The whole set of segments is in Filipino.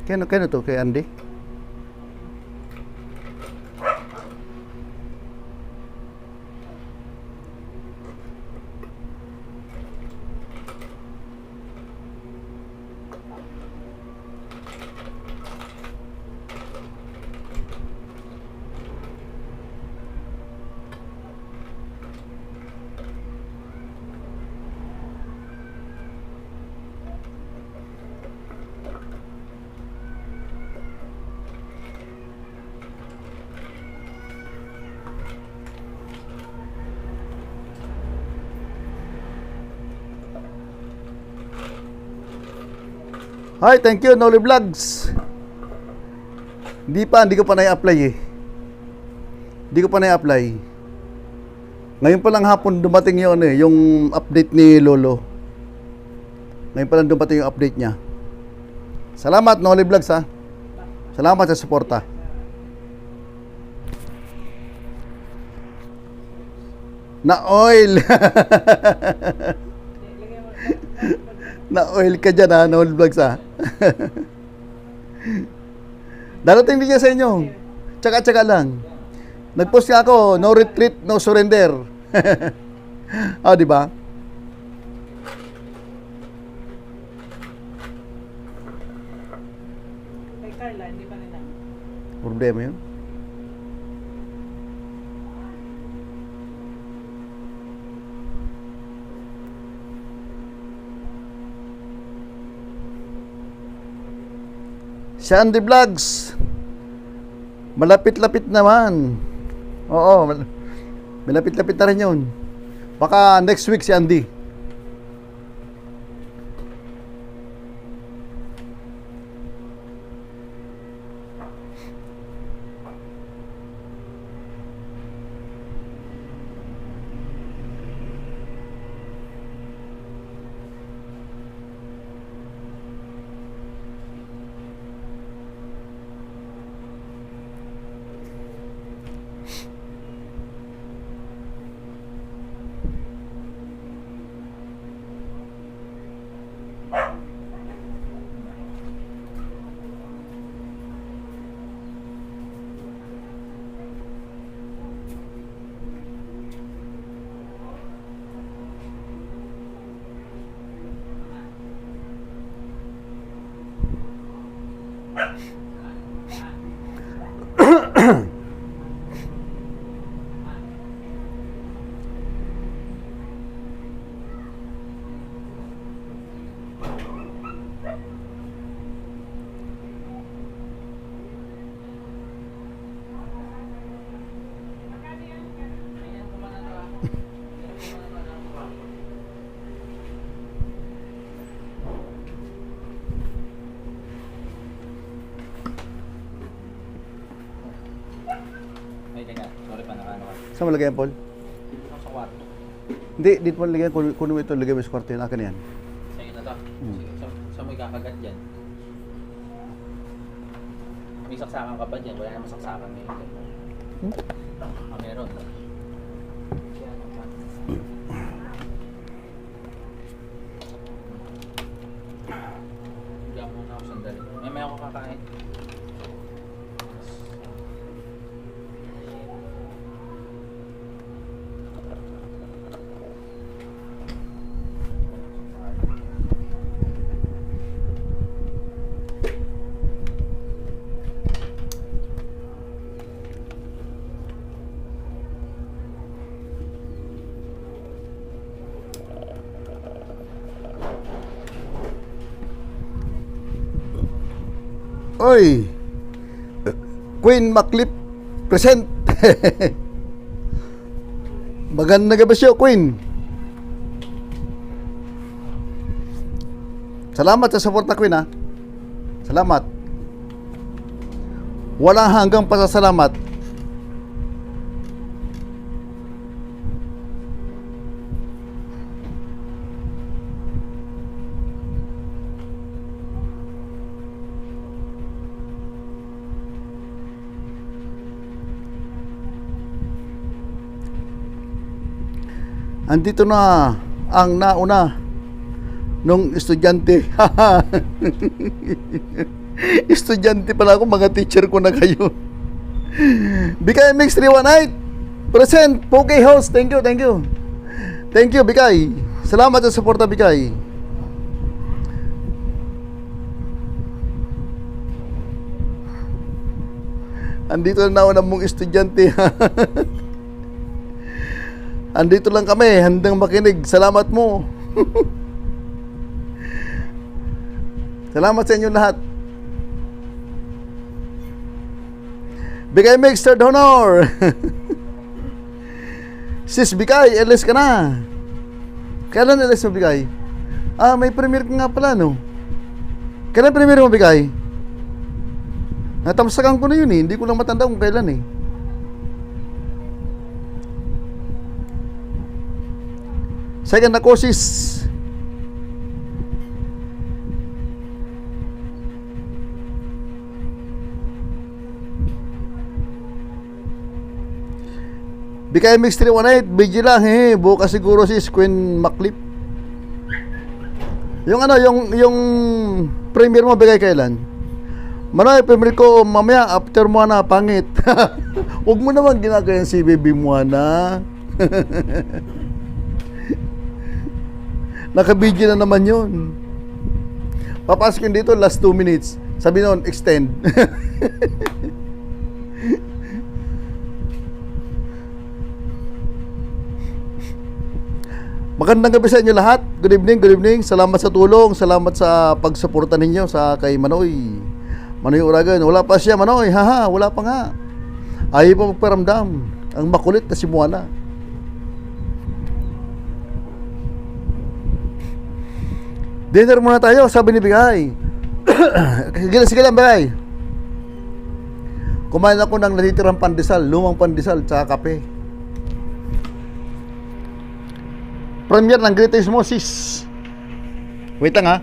Kano to? Kay Andy? Hi, thank you, Noli Vlogs. Hindi ko pa na-apply eh. Hindi ko pa na-apply. Ngayon pa lang hapon dumating yung update ni Lolo. Ngayon pa lang dumating yung update niya. Salamat, Noli Vlogs ha. Salamat sa suporta. Na oil. Na oil ka dyan ha, Noli Vlogs ha. Darating din niya sa inyo. Tsaka lang. Nag-post nga ako, no retreat, no surrender. Ah, di ba? Kay Carla, hindi pa nila. Problema yun. Sandy Vlogs. Malapit-lapit naman. Oo, malapit-lapit na rin yun. Baka next week si Andy. Ay, teka. Sorry pa, nakaano ka. Saan mo lagay yan, Paul? Dito lang sa kwarto. Hindi, dito mo lagay. Kuno mo ito, lagay mo sa kwarto yun. Akin yan. Sa'yo na to. Sige, saan mo ikakagat dyan? May saksakan ka ba dyan? Wala namang saksakan ngayon. Ah, meron. Higa muna ako sandali. May ako kakain. Oy! Queen Maclip present. Maganda gabi siya, Queen. Salamat sa support na, Queen ha. Salamat. Walang hanggang pasasalamat. Andito na ang nauna nung estudyante. Estudyante pala ako, mga teacher ko na kayo. Bikay Mix 318 present. Poke host. Thank you, thank you. Thank you, Bikay. Salamat sa suporta, Bikay. Andito na nauna mong estudyante. Andito lang kami, handang makinig. Salamat mo. Salamat sa inyo lahat. Bigay Mix, third honor. Sis Bigay, LS ka na. Kailan LS mo, Bigay? May premiere ka nga pala, no? Kailan premiere mo, Bigay? Natamsakan ko na yun eh. Hindi ko lang matanda kung kailan eh. Second ako, sis. Bikay Mix 318, BG lang eh. Bukas siguro sis Queen Maclip. Yung yung premiere mo bigay kailan? Manoy, premiere ko mamaya after mo na pangit. Huwag mo naman ginagaya si baby mo na. Naka-video na naman yun. Papasok yun dito last 2 minutes. Sabi noon, extend. Magandang gabi sa inyo lahat. Good evening, good evening. Salamat sa tulong, salamat sa pagsuporta ninyo sa kay Manoy. Manoy Uragan. Wala pa siya, Manoy. Haha, wala pa nga. Ayaw pa magparamdam. Ang makulit na si Moana. Dinner muna tayo, sabi ni Bigay. Sige lang, Bigay. Kumain ako ng natitirang pandesal, lumang pandesal, tsaka kape. Premiere ng Greatest Moses. Wait lang ha.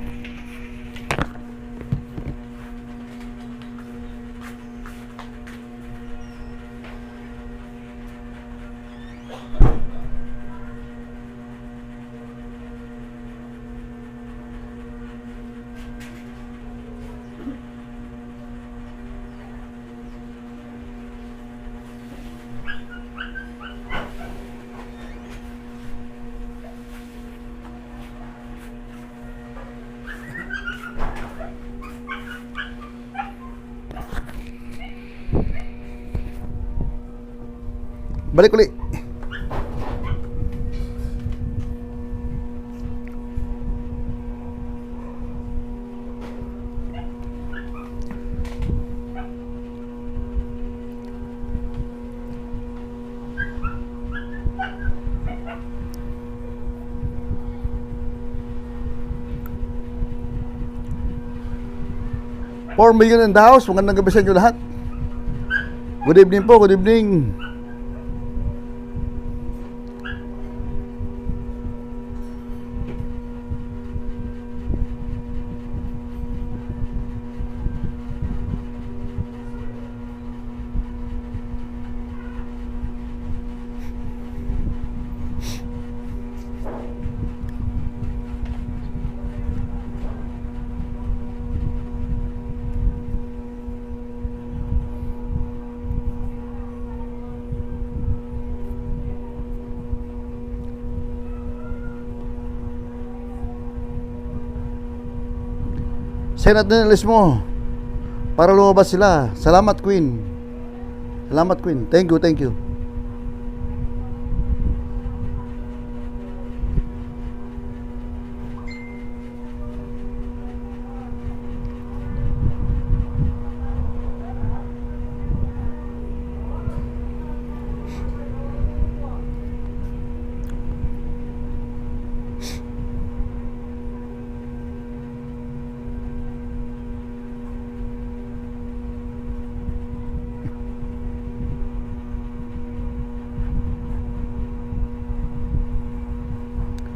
Balik ulit. $4 million in the house. Magandang gabi sa inyo lahat. Good evening po, good evening. Send natin ang list mo para lumabas sila. Salamat, Queen. Salamat, Queen. Thank you, thank you.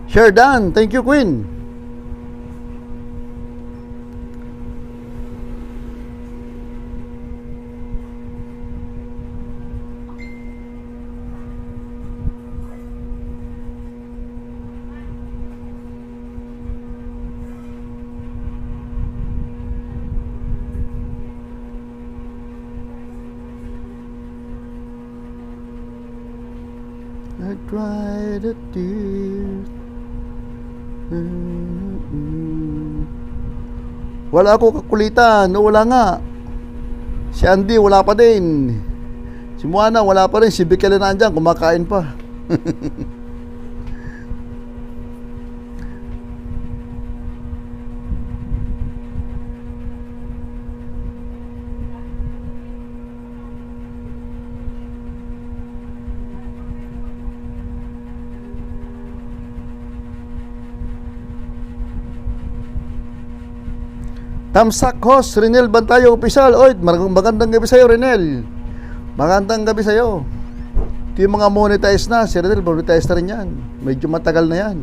Share done. Thank you, Queen. I cried a tear. Wala ako kakulitan. Wala nga. Si Andy wala pa din. Si Moana wala pa rin. Si Bikele nandiyan kumakain pa. Tamsak host, Renel Bantayo Official. Oy, magandang gabi sa'yo, Renel. Magandang gabi sa'yo. Ito yung mga monetize na. Si Renel, monetize na rin yan. Medyo matagal na yan.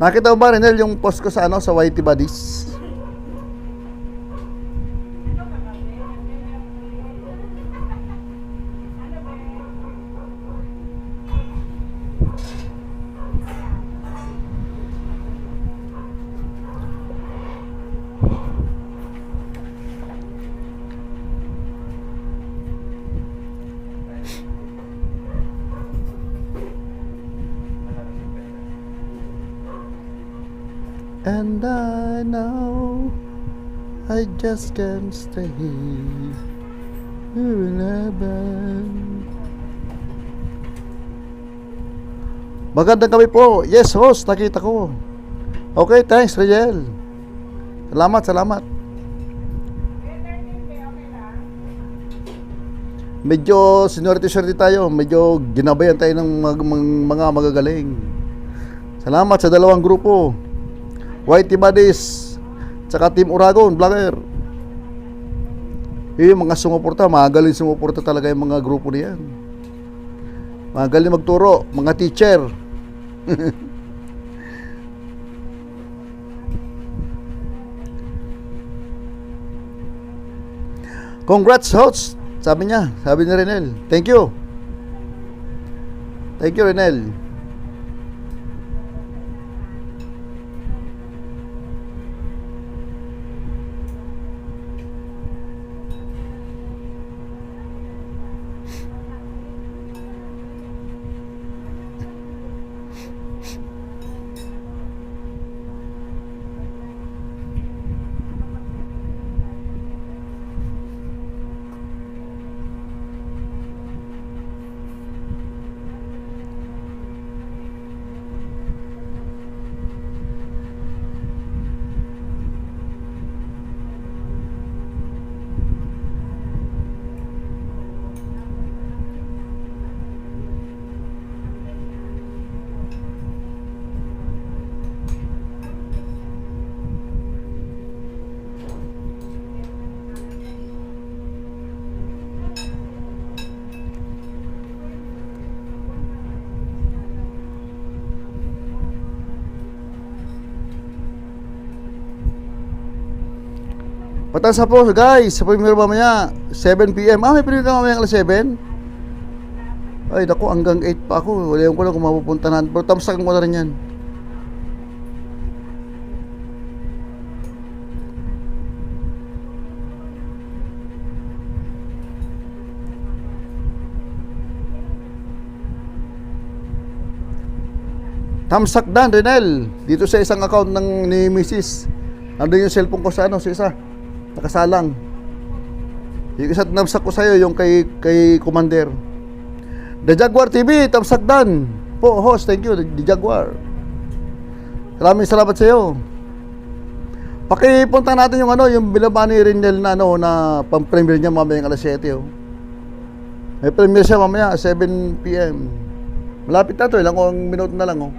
Nakita mo ba, Renel, yung post ko sa sa Whitey Buddies? And I know I just can't stay here in heaven. Magandang gabi po. Yes, host, nakita ko. Okay, thanks, Riel. Salamat. Medyo seniority tayo. Medyo ginabayan tayo ng mga magagaling. Salamat sa dalawang grupo. Whitey Buddies tsaka Team Uragon Vlogger. Yung mga sumuporta, magaling sumuporta talaga yung mga grupo niyan. Magaling magturo, mga teacher. Congrats host, sabi ni Renel. Thank you, Renel. Patasa po guys, sa premiere mamaya 7 PM. May premiere ka mamaya alas 7? Ay naku, hanggang 8 pa ako. Wala ko lang kung mapupuntahan. Pero tamsakan ko na rin yan. Tamsak dan, Renel. Dito sa isang account ni Mrs. Nandun yung cellphone ko sa sa isa. Nakasalang. Yung isa tamsak ko sa'yo, yung kay Commander. The Jaguar TV, tamsak dan. Po, host, thank you, The Jaguar. Maraming salamat sa'yo. Pakipunta natin yung yung binabani Renel na na pang-premiere niya mamayang alas 7. May premiere siya mamaya 7 PM. Malapit na to, ilang minuto na lang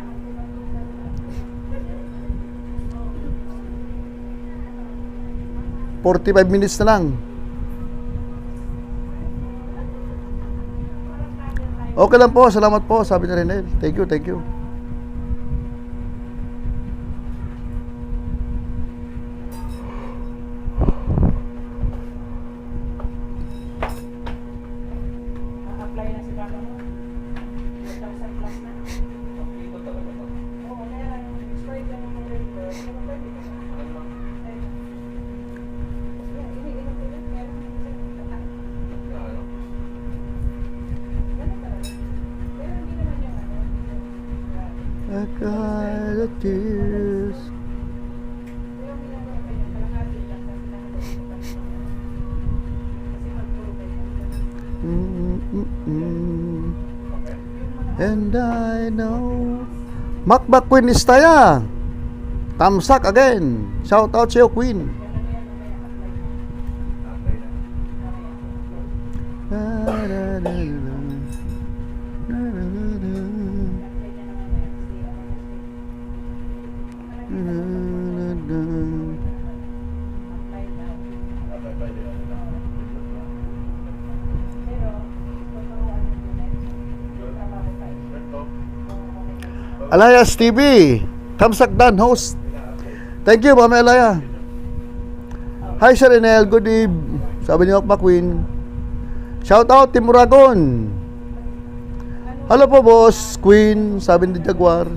45 minutes na lang. Okay lang po, salamat po, sabi ni Renel. Thank you. Apply na si Papa mo. 1,000 plus na. Oo, meron. Expired na ng November. Pero pwede ka. Iniinom ko yun. I cried the tears. Pero ginagawa pa yung kalahati lang na pinahalo. Kasi mag-provide And I know Macbac Queen Istaya. Tamsak again. Shout out sa'yo, Queen. Alayas TV, Tamsak Dan host. Thank you, Mama Alaya. Hi, Sir Enel. Good eve. Sabi ni Macbac Queen. Shout out, Team Uragon. Hello po, boss. Queen, sabi ni Jaguar.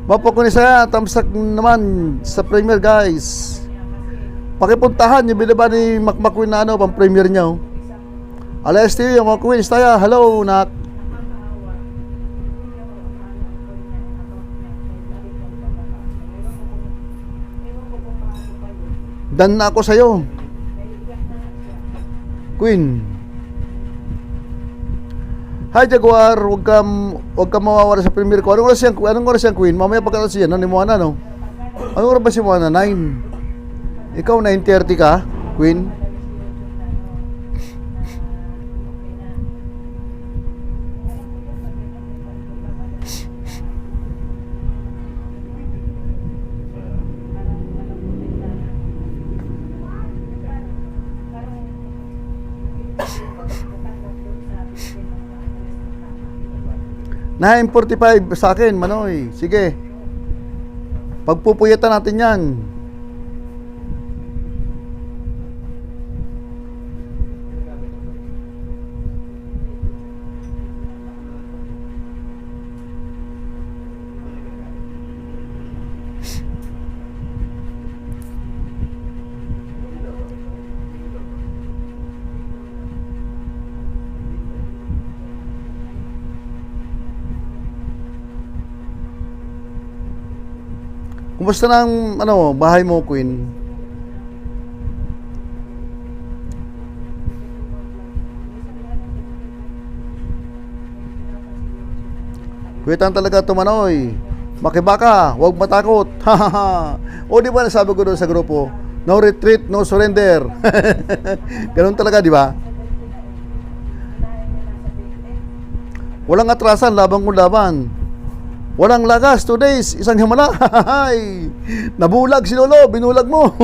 Mapo ko ni saya, Tamsak naman sa premiere, guys. Pakipuntahan yung binaba ni Macbac Queen na ano, pang premiere niya. Oh. Alayas TV, yung mga Queen, Istaya. Hello, nak. Dan na ako sa'yo. Queen. Hi, Jaguar. Huwag ka mawawala sa premiere ko. Anong oras yan, Queen? Mamaya pagkatapos yan, ni Moana, no? Anong oras ba si Moana? 9. Ikaw, 9:30 ka, Queen? Na 9:45 sa akin, Manoy. Sige. Pagpupuyatan natin yan. Kumusta na ang bahay mo, Queen? Kuwitan talaga tumanoy. Makibaka, huwag matakot. O di ba nasabi ko doon sa grupo, no retreat, no surrender. Ganun talaga, di ba? Walang atrasan, laban kung laban. Walang lagas, 2 days, isang himala. Nabulag si Lolo, binulag mo.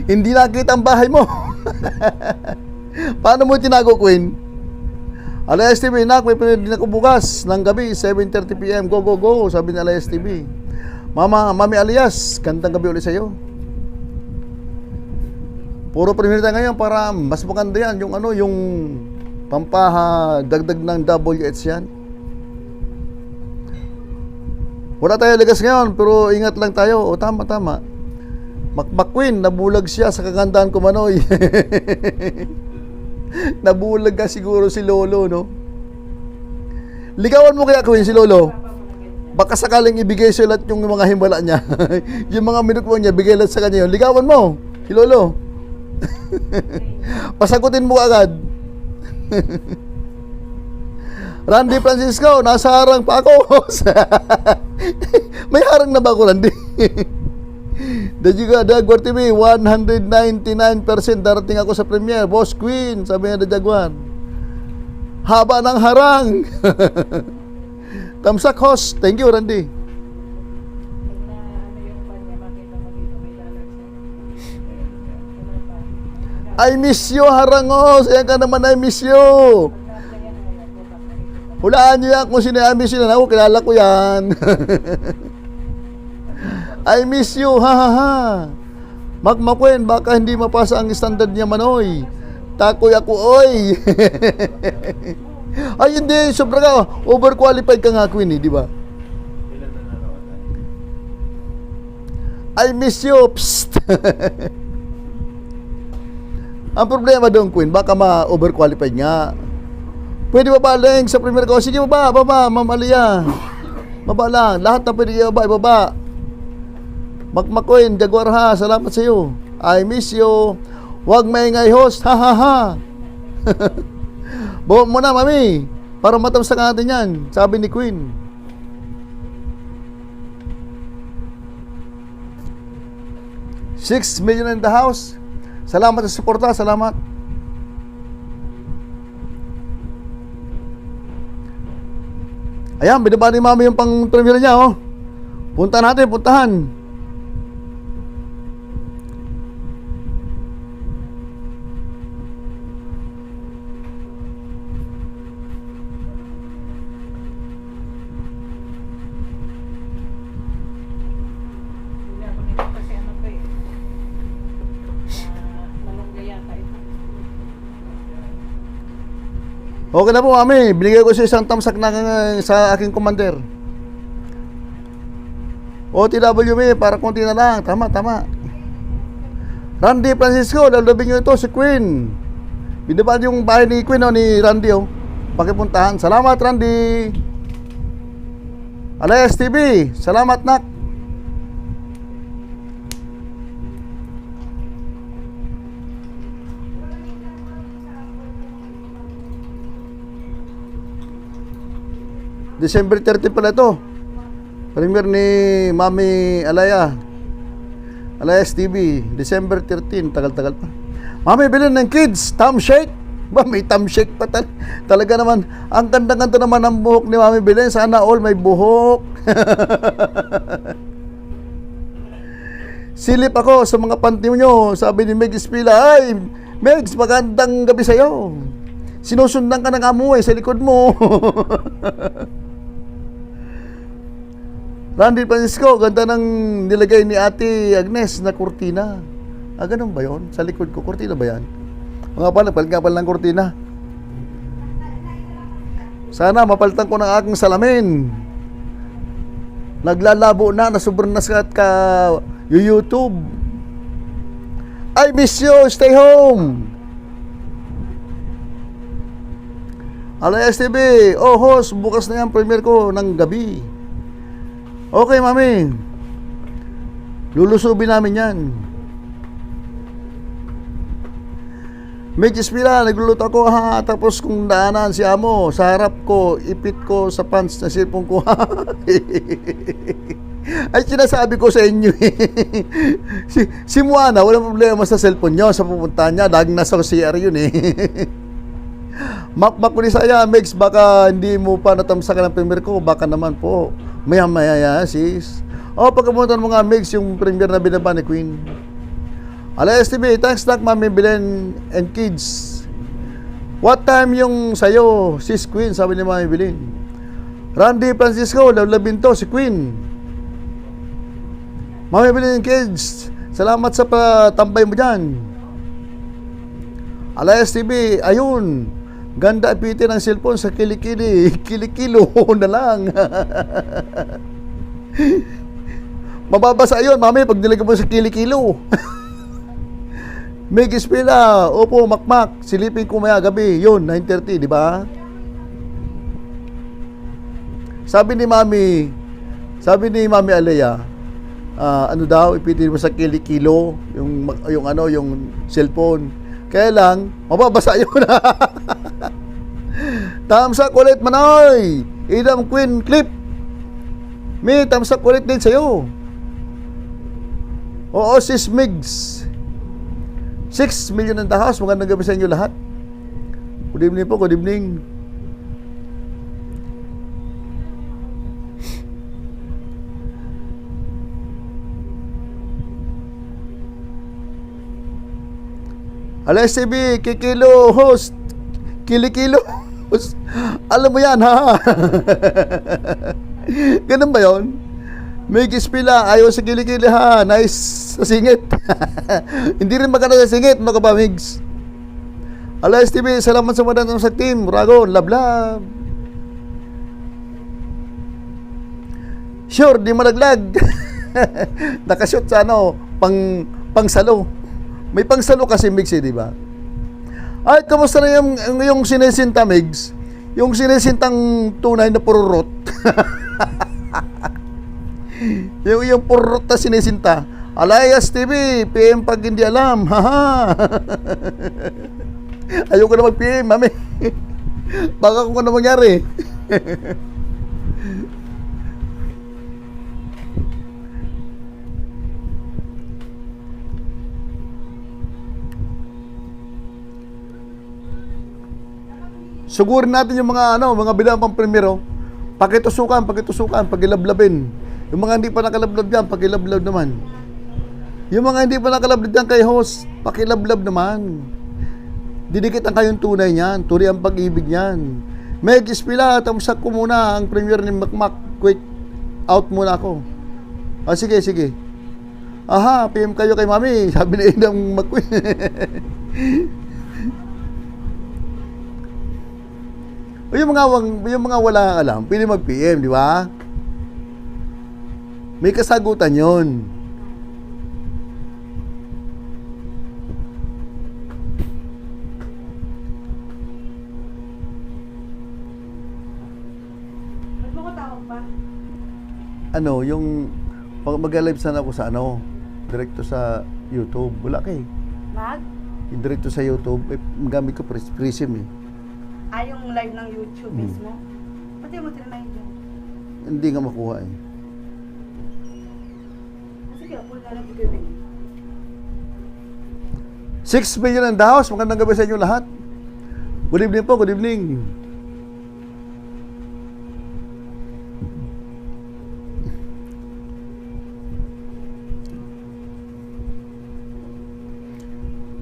Hindi nakita ang bahay mo. Paano mo tinago, Queen? Alayas TV, nak, may pinili ako bukas ng gabi, 7:30 PM. Go, go, go, sabi ni Alayas TV. Mami Alias, gandang gabi ulit sa'yo. Puro premiere tayo ngayon para mas maganda yan. Yung dagdag ng WH yan. Wala tayo lagas ngayon, pero ingat lang tayo. O, tama. Macbac Queen, nabulag siya sa kagandahan ko, Manoy. Nabulag ka siguro si Lolo, no? Ligawan mo kaya, Queen, si Lolo? Baka sakaling ibigay sa lahat yung mga himbala niya. Yung mga minukmo niya, bigay lahat sa kanya yun. Ligawan mo, si Lolo. Pasagutin mo agad. Randy Francisco, nasa harang pa ako. May harang na ba ako, Randy? Jaguar TV, 199% darating ako sa premiere. Boss Queen, sabi niya Jaguar. Haba ng harang. Tamsak host. Thank you, Randy. I miss you, harangos. Ayan ka naman, I miss you. Hulaan nyo yan kung sino I miss you na ako. Kilala ko yan. I miss you, ha ha ha. Macbac Queen, baka hindi mapasa ang standard niya, Manoy. Takoy ako, oy. Ay, hindi. Sobra ka. Overqualified ka nga, Queen, di ba? I miss you. Psst. Ang problema doon, Queen, baka ma-overqualified nga. Pwede ba Leng, sa premier ko? Sige, baba, Ma'am Alia. Baba lang. Lahat na pwede ibaba. Makmakoin, Jaguar ha, salamat sa iyo. I miss you. Huwag maingay host, ha ha ha. Bawa mo na, mami. Para matapos na natin yan, sabi ni Queen. $6 million in the house. Salamat sa suporta, salamat. Ayan, binaba ni mami yung pang-premiere niya, oh. Puntahan natin, puntahan. Hindi ako nito kasi ano to eh. Malunggay yata ito. Okay na po, mami. Binigay ko sa isang tamsak na sa aking commander. OTWB, para konti na lang. Tama. Randy Francisco, lalabing nyo ito, si Queen. Binaba yung bahay ni Queen, ni Randy, oh. Pakipuntahan. Salamat, Randy. Alayas TV, salamat, nak. December 30 pala ito. Premier ni Mami Alaya. Alayas TV, December 13, tagal-tagal pa. Mami, bilhin ng kids, thumb shake. Ba, may thumb shake pa talaga naman. Ang ganda-ganda naman ang buhok ni Mami Bilhin. Sana all may buhok. Silip ako sa mga panty nyo. Sabi ni Meg Espila, ay, Megs, magandang gabi sa'yo. Sinusundan ka ng amoy sa likod mo. Randy Francisco, ganda ng nilagay ni Ate Agnes na kurtina. Ganun ba yun? Sa likod ko, kurtina ba yan? Mga pala, palit nga pala ng kurtina. Sana mapalitan ko ng aking salamin. Naglalabo na sobrang nasikat ka YouTube. I miss you, stay home. Alayas TV, oh host, bukas na yan premiere ko ng gabi. Okay, mami. Lulusubin namin yan. Medyo spira, nagluluto ako ha. Tapos kung daanan si amo, sa harap ko, ipit ko sa pants na cellphone ko. Ay, sinasabi ko sa inyo si Moana, walang problema sa cellphone nyo. Sa pupuntahan niya, laging nasa CR yun Makmak ko ni saya, Megs, baka hindi mo pa natamsakan ang premiere ko. Baka naman po. Maya sis. Pagkapuntan mo nga, Megs, yung premiere na binaba ni Queen. Alayas TV, thanks nak, Mami Bilin and kids. What time yung sayo, sis Queen, sabi ni Mami Bilin. Randy Francisco, lalabin to, si Queen. Mami Bilin and kids, salamat sa patambay mo dyan. Alayas TV, ayun. Ganda ipitin ng cellphone sa kilikili. Kilikilo na lang. Mababasa yun, mami, pag nilagay mo sa kilikilo. Meg Espila, opo, makmak. Silipin ko maya gabi. Yun, 9:30, di ba? Sabi ni Mami Alea, ano daw, ipitin mo sa kilikilo, yung cellphone. Kaya lang, mababasa yun. Thumbs up ulit, Manoy. Idam Queen clip. May thumbs up ulit din sa'yo. Oo, sis Migs. 6 million in the house. Magandang gabi sa inyo lahat. Good evening po, good evening. Alayas TV, kikilo host. Kilikilo host. Alam mo yan, ha? Ganun ba yun? Meg Espila, ayaw sa kilikili, ha? Nice sa singit. Hindi rin maganda sa singit, mga kapamigs. Alayas TV, salamat sa madantang sa team. Rago, love. Sure, di malaglag. Nakashoot sa pang salo. May pangsalo kasi mix di ba? Ay, kamusta na yung sinisinta, Migs? Yung sinisintang tunay na pururot. yung pururot na sinisinta. Alayas TV, PM pag hindi alam. Haha. Ayoko na mag-PM, mami. Baka kung ano mangyari. Sugurin natin yung mga bilang pang primero. Pakitusukan, pagilablabin. Yung mga hindi pa nakalablab yan, pagilablab naman. Yung mga hindi pa nakalablab yan kay host, pakilablab naman. Didikitan kayong tunay niyan, turi ang pag-ibig niyan. Meg Espila, tamsak ko muna ang premiere ni Macmac. Quick, out muna ako. Sige. Aha, PM kayo kay mami, sabi na Indang McQueen. yung mga wala alam, pili mag-PM, di ba? May kasagutan yon. Ba't mo ko tawag pa? Yung mag-live sana ako sa direkto sa YouTube. Wala kay. Yung direkto sa YouTube, gamit ko Prism eh. Yung live ng YouTube mismo? Pati mo tinanay dyan. Hindi nga makuha eh. Sige, full na lang ibibig. 6 million in the house. Magandang gabi sa inyo lahat. Good evening po, good evening.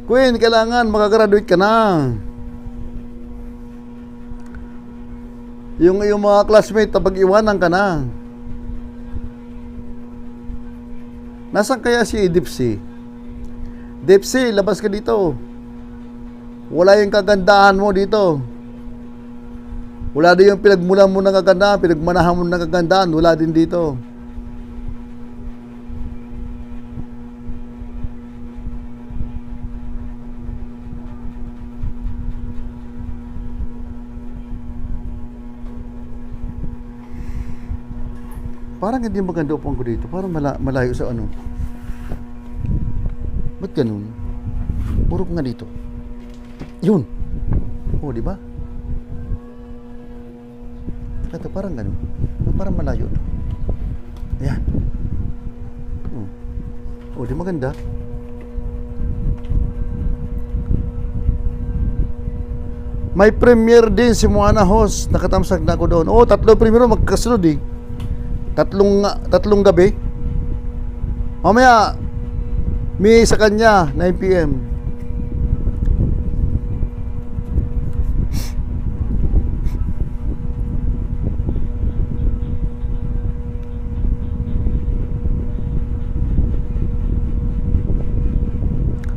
Queen, kailangan makagraduate ka na. Yung mga classmate, pag-iwanan ka na. Nasaan kaya si Dipsy? Dipsy, labas ka dito. Wala yung kagandahan mo dito. Wala din yung pinagmulan mo ng kagandahan, pinagmanahan mo ng kagandahan, wala din dito. Parang hindi maganda upang ko dito. Parang malayo sa ano. Ba't ganun? Puro ko nga dito. Yun. Oh, di ba? Ito, parang ganun. Parang malayo. Ayan. Oh, di maganda. May premiere din si Moana Host. Nakatamsak na ako doon. Oh, 3 premiere magkasunod eh. Tatlong gabi. Mamaya, may sa kanya, 9 PM.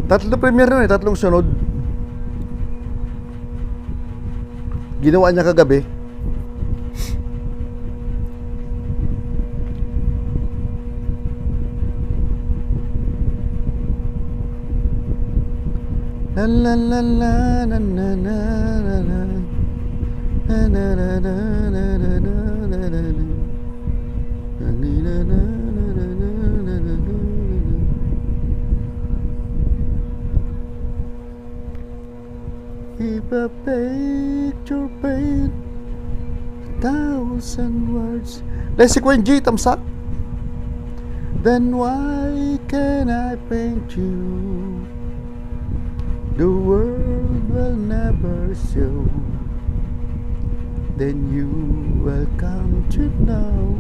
Tatlong premiere nun eh, tatlong sunod. Ginawa niya kagabi. La la la la na na na na na na na na na na na na na na na. If a picture paint 1,000 words. Dahil si Queen G, tamsak. Then why can I paint you? The world will never show. Then you will come to know.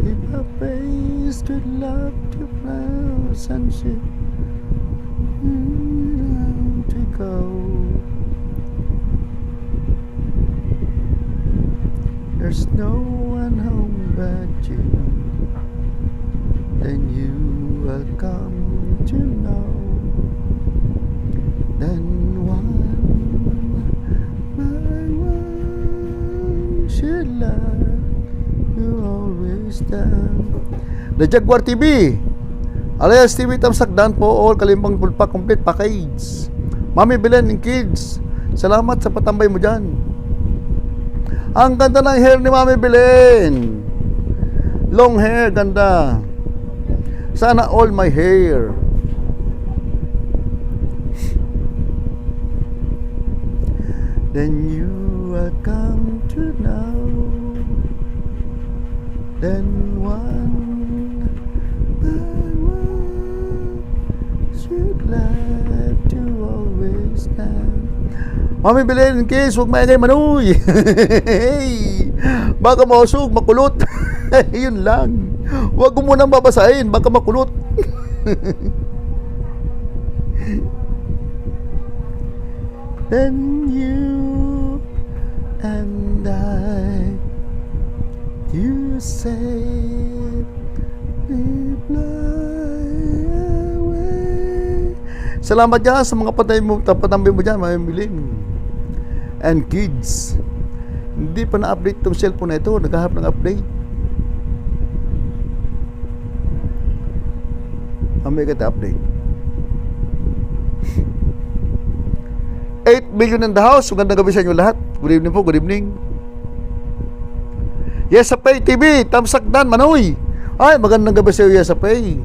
If a face could love to flowers and shit to go. There's no one home but you. Then you will come to know. Then one by one should love you always down. The Jaguar TV. Alias TV Tamsakdan po, all Kalimbang Pulpa complete package. Mami Belen and kids, salamat sa patambay mo dyan. Ang ganda ng hair ni Mami Belen. Long hair, ganda. Sana all my hair. Then you will come to know. Then one by one should love to always stand. Mami Belen, in case, huwag maingay Manoy. Hey, baka mausog, makulot. Yun lang. Huwag mo munang babasahin, baka makulot. Then you and I, you say, we fly away. Salamat dyan sa mga patambay mo dyan, Mami Belen. And kids, hindi pa na-update tong cellphone na ito, naghahanap ng update. Mamaya kita update. 8 million in the house. Magandang gabi sa inyo lahat. Good evening po, good evening. Yes, sa Pay TV, Tamsakdan, Manoy. Ay, magandang gabi sa iyo, Yes, sa Pay.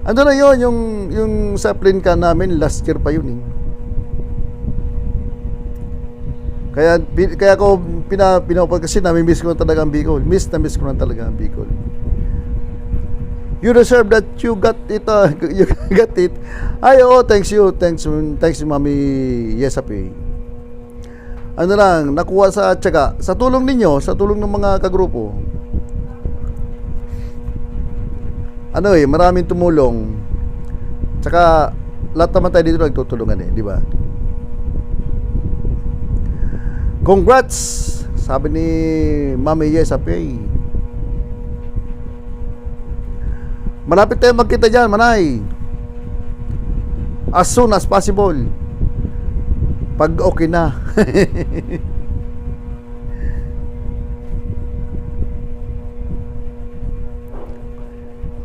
Ano na yun, yung sa plane ka namin, last year pa yun eh. Kaya ko pinapag kasi nami-miss ko na talaga ang Bicol. Miss ko na talaga ang Bicol. You deserve that you got it. You got it. Ay, oh, thanks you. Thanks Mami Yesapi. Ano lang, nakuha sa tiyaga. Sa tulong ninyo, sa tulong ng mga kagrupo. Ano eh, maraming tumulong. Tsaka, lahat naman tayo dito nagtutulungan eh, di ba? Congrats! Sabi ni Mami Yesapi. Malapit tayo magkita dyan, Manay. As soon as possible. Pag okay na.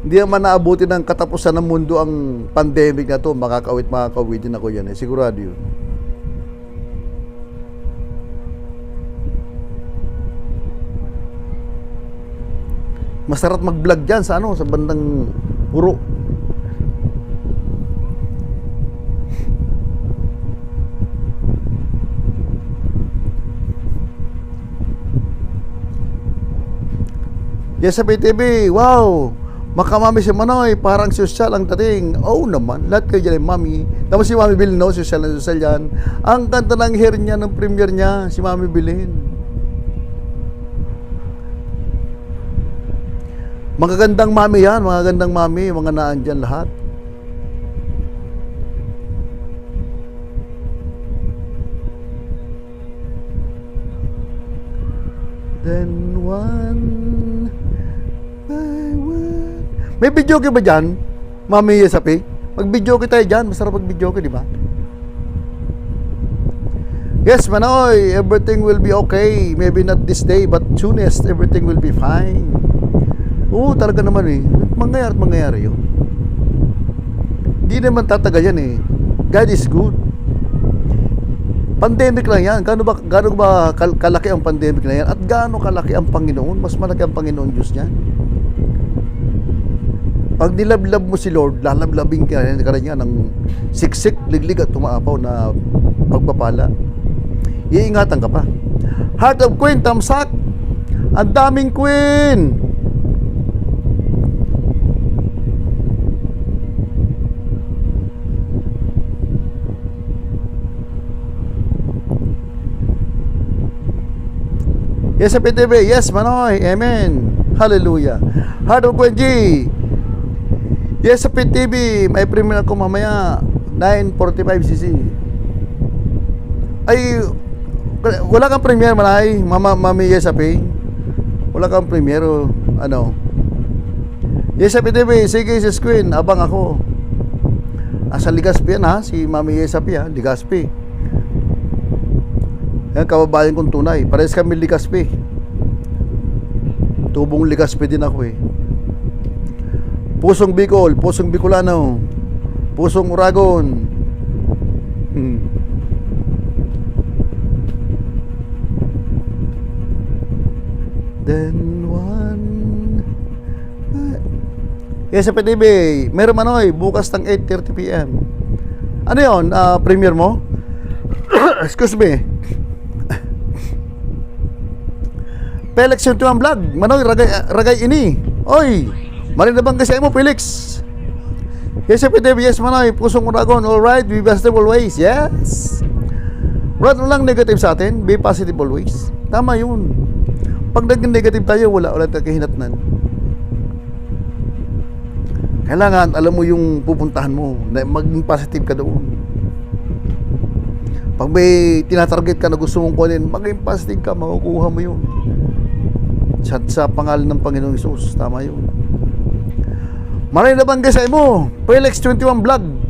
Hindi naman naabuti ng katapusan ng mundo ang pandemic na to. Makakawit din ako yan eh. Sigurado yun. Masarap mag-vlog dyan sa sa bandang puro. Yes, sa PTV, wow! Makamami si Manoy, parang sosyal ang dating. Oh naman, lahat kayo dyan ay mami. Tapos si Mami Belen, no, sosyal na sosyal yan. Ang ganda ng hair niya, ng premiere niya, si Mami Belen. Magagandang mami yan, magagandang mami, mga naan dyan lahat. Then one by one. May video ba dyan? Mami Yesapi? Mag-video tayo dyan, masarap mag-video di ba? Yes, Manoy, everything will be okay. Maybe not this day, but soonest everything will be fine. Oo, talaga naman eh. Mangyayari yun. Di naman tatagal yan eh. God is good. Pandemic lang yan. Gaano ba kalaki ang pandemic na yan? At gaano kalaki ang Panginoon? Mas malaki ang Panginoon Diyos niyan. Pag nilablab mo si Lord, lalablabing ka niya ng siksik, liglig at tumaapaw na pagpapala. Iingatan ka pa. Heart of Queen, Tamsak. Ang daming Queen. Yes, sa PTV. Yes, Manoy. Amen. Hallelujah. Heart of Queen G. Yes, sa PTV. May premiere ako mamaya. 9:45cc. Ay, wala kang premiere, Manay. Mami, yes, Api. Wala kang premiere. Ano? Yes, sa PTV. Sige, sis Queen. Abang ako. Nasa Ligaspi yan, ha? Si Mami Yesapi, ha? Ligaspi. Yan, kababayan kong tunay. Parehas kami Ligaspi. Tubong Ligaspi din ako eh. Pusong Bicol, Pusong Bicolano, Pusong Uragon. Then one. Yes, sa PTV, meron manoy, bukas ng 8:30 PM. Ano yun? Premiere mo? Excuse me. Felix yung tuwang vlog. Manoy, ragay ini. Oy, marin na bang kasi mo, Felix? Yes, sa PTV, yes, manoy, Pusong Uragon. Alright, be positive always. Yes. Wala lang negative sa atin, be positive always. Tama yun. Pag naging negative tayo, wala tayong kahinatnan. Kailangan, alam mo yung pupuntahan mo, na maging positive ka doon. Pag may tinatarget ka na gusto mong kunin, maging positive ka, makukuha mo yun. Sa pangalan ng Panginoong Hesus, tama yun. Maraming na bang gasay mo? Felix 21 Vlog.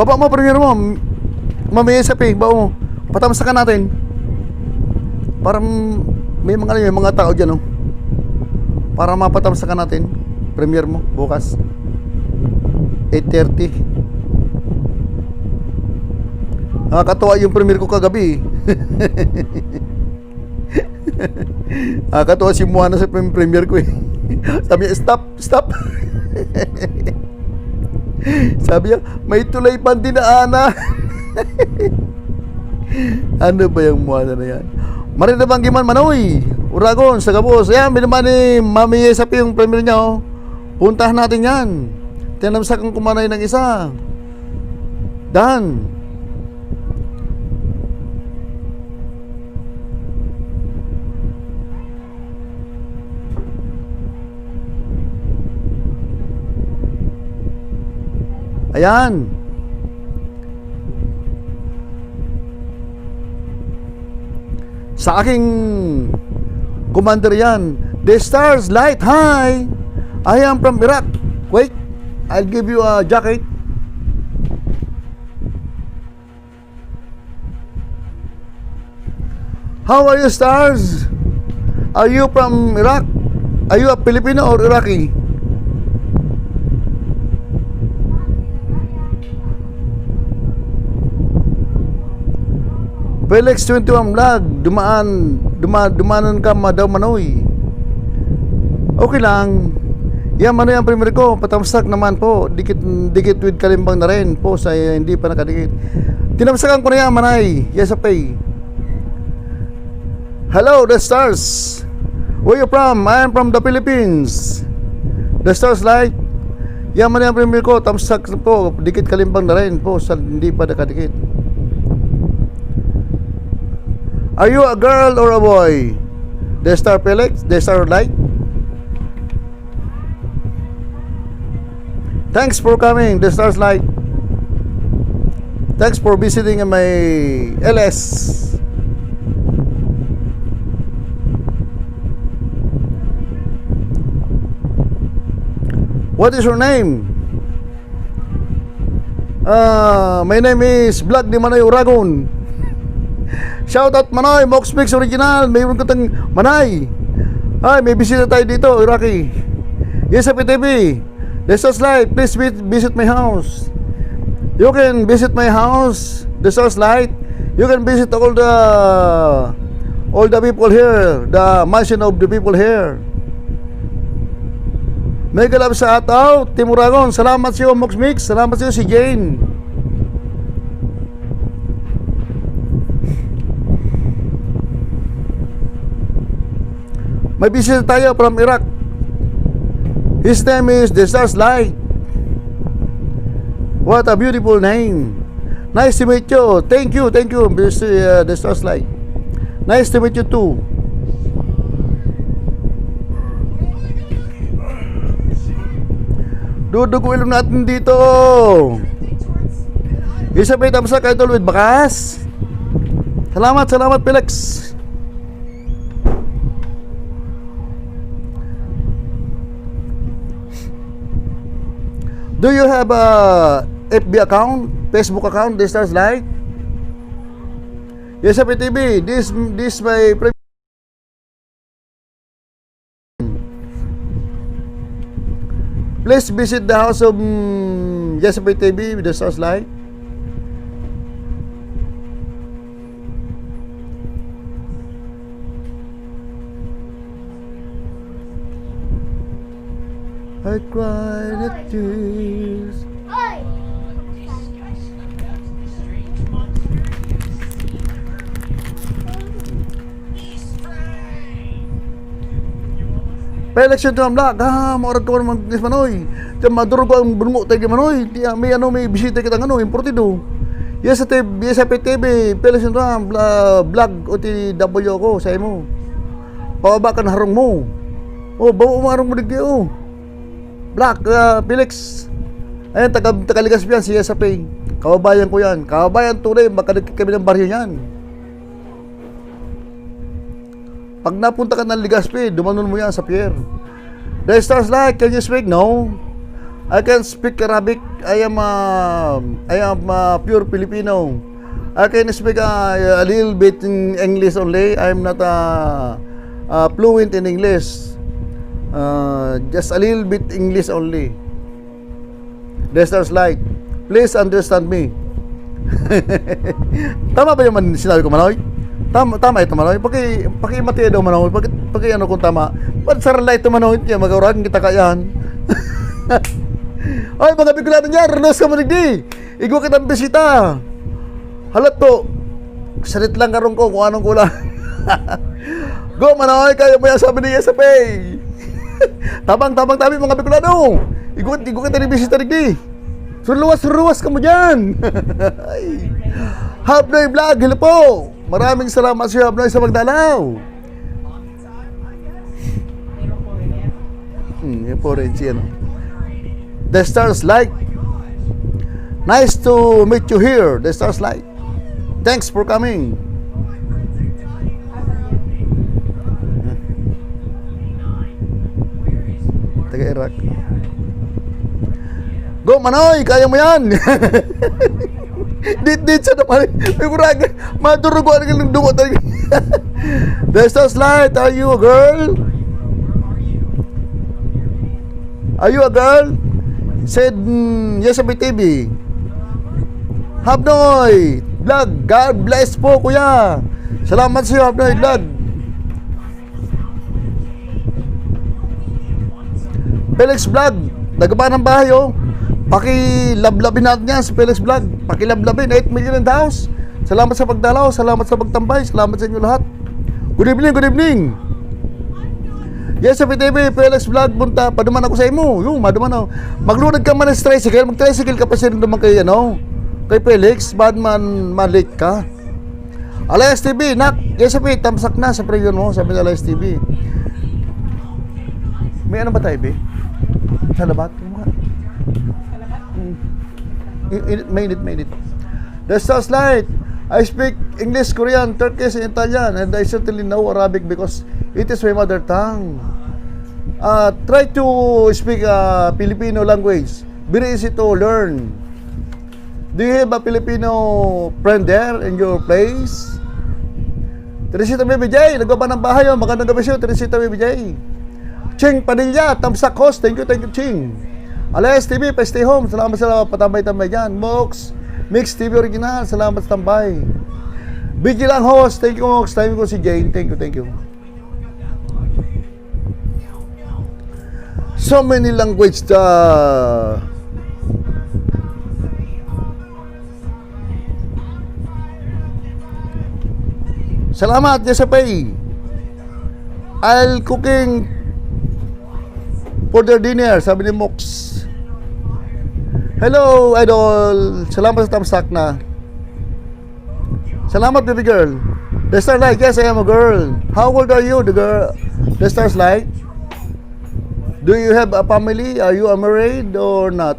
Baba mo, premier mo. Mamaya sa pig, baba mo. Patamsakan natin. Para may mga tao dyan, oh. Para mapatamsakan natin. Premier mo, bukas. 8:30. Nakakatawa yung premier ko kagabi. Nakakatawa si Moana sa premier ko, eh. Sabi niya, stop. Sabi niya, may tulay pang dinaanan. Ano ba yung Moana na yan? Marin na bang giman manoy, Uragon, sa Gabos. Ayan, binaman ni Mami Yesapi yung premier niya, oh. Puntahan natin yan. Tinamsak ang kumanay ng isa. Dan. Ayan. Sa aking commander yan. The Stars Light, hi! I am from Iraq. Wait, I'll give you a jacket. How are you, Stars? Are you from Iraq? Are you a Filipino or Iraqi? Felix 21 Vlog, dumanan ka daw manoy. Okay lang. Yan manoy ang premier ko, patamsak naman po. Dikit with kalimbang na rin po sa hindi pa nakadikit. Tinamsakan ko na yan manay. Yes, pay. Hello, the Stars. Where you from? I am from the Philippines. The Stars Light. Yan manoy ang premier ko, tamsak po. Dikit kalimbang na rin po sa hindi pa nakadikit. Are you a girl or a boy? The Star Felix? The Star Light? Thanks for coming, The Stars Light. Thanks for visiting my LS. What is your name? My name is Vlog ni Manoy Uragon. Shout out Manoy, Mox Mix Original. Mayroon ka tang Manay. Ay, may bisita tayo dito, Iraqi. Yes, sa PTV. The Stars Light, please visit my house. You can visit my house, The Stars Light. You can visit all the people here, the mansion of the people here. Mega love sa out, Team Uragon. Salamat sa iyo, Mox Mix. Salamat sa iyo, si Jane. May bisita tayo from Iraq. His name is The Stars Light. What a beautiful name. Nice to meet you. Thank you, The Stars Light. Nice to meet you too. Dudugo ilong natin dito. Isabay tamsa kay Idol with Bakas. Salamat, Felix. Do you have a FB account, Facebook account, The Stars Light? Yes, PTV. This my please visit the house of Jessica TV with the Stars Light. I cried at tears. Pa-election to ang vlog, maurag ka man mag-nis manoy. Diyan maduro ko ang bunmo tayo manoy. May may bisita kita importido. Yes, sa PTV, pa-election to ang vlog OTW ko sa imo. Pababa ka na harong mo. Oh, bawa umarong mo digyo. Black, Felix. Ayun, taga-Ligas yan, si SAP. Kababayan ko yan. Kababayan tunay, makadikit kami ng baryo yan. Pag napunta ka ng Ligaspi, dumanon mo yan sa pier. The Stars Light, can you speak? No. I can speak Arabic. I am pure Filipino. I can speak a little bit in English only. I am not fluent in English. Just a little bit English only. The Stars Light, please understand me. Tama ba yung sinabi ko, Manoy? Tama ito, Manoy. Paki-mati daw, Manoy. Paki ano kung tama. Ba't sarala ito, Manoy? Kaya mag-auragan kita kayan. Ay, mga bigulatan niya. Renos ka manigdi. Igwa kitang bisita. Halat to. Salit lang karong ko kung anong kulang. Go, Manoy. Kaya mo yan sabi ni SAP. Tabang mga bigulano. Igwa kita ni bisita nigdi. Suruwas ka mo dyan. Hapnoy Vlog, hello po. Maraming salamat sa Hapnoy sa magdalaw. Yung po rin siya, no? The Stars Light. Nice to meet you here, The Stars Light. Thanks for coming. Taga-Iraq. Go, Manoy! Kaya mo yan! Dit sa naman. May kurang. Maduruguan ka ng dungo talaga. The Stars Light, are you a girl? Are you a girl? Said, yes, sa BTV. Hapnoy Vlog, God bless po, kuya. Salamat sa iyo, Hapnoy Vlog. Felix Vlog, nagaba ng bahay, oh. Pakilablabin natin yan sa Felix Vlog. Pakilablabin, 8 million in the house. Salamat sa pagdalaw, salamat sa pagtambay, salamat sa inyo lahat. Good evening, good evening. Yes, sa PTV, Felix Vlog, punta, paduman ako sa imo. Yung, maduman ako. Maglunod ka man ng tricycle, mag-tricycle ka pa siya naman kay, kay Felix, bad man late ka. Alayas TV, nak, yes, sa tamsak na sa preyon mo, sabi na Alayas TV. May ano ba tayo, be? Sa labat? Mainit. The Stars Light. I speak English, Korean, Turkish, and Italian, and I certainly know Arabic because it is my mother tongue. Try to speak Filipino language. Very easy to learn. Do you have a Filipino friend there in your place? Teresita BBJ, nagbaba ng bahay, magandang gabi siya, Teresita BBJ. Ching Padilla, Tamsak Host, thank you, Ching. Alayas TV, pa stay home. Salamat sa patambay-tambay dyan. Mox, Mix TV Original, salamat sa tambay. Bigil lang host, thank you Mox. Time ko si Jane, thank you. So many language Salamat, Jesapay. I'll cooking for their dinner, sabi ni Mox. Hello, idol. Salamat sa tamsak na. Salamat, baby girl. The Stars Light, yes, I am a girl. How old are you, the Stars Light? Do you have a family? Are you married or not?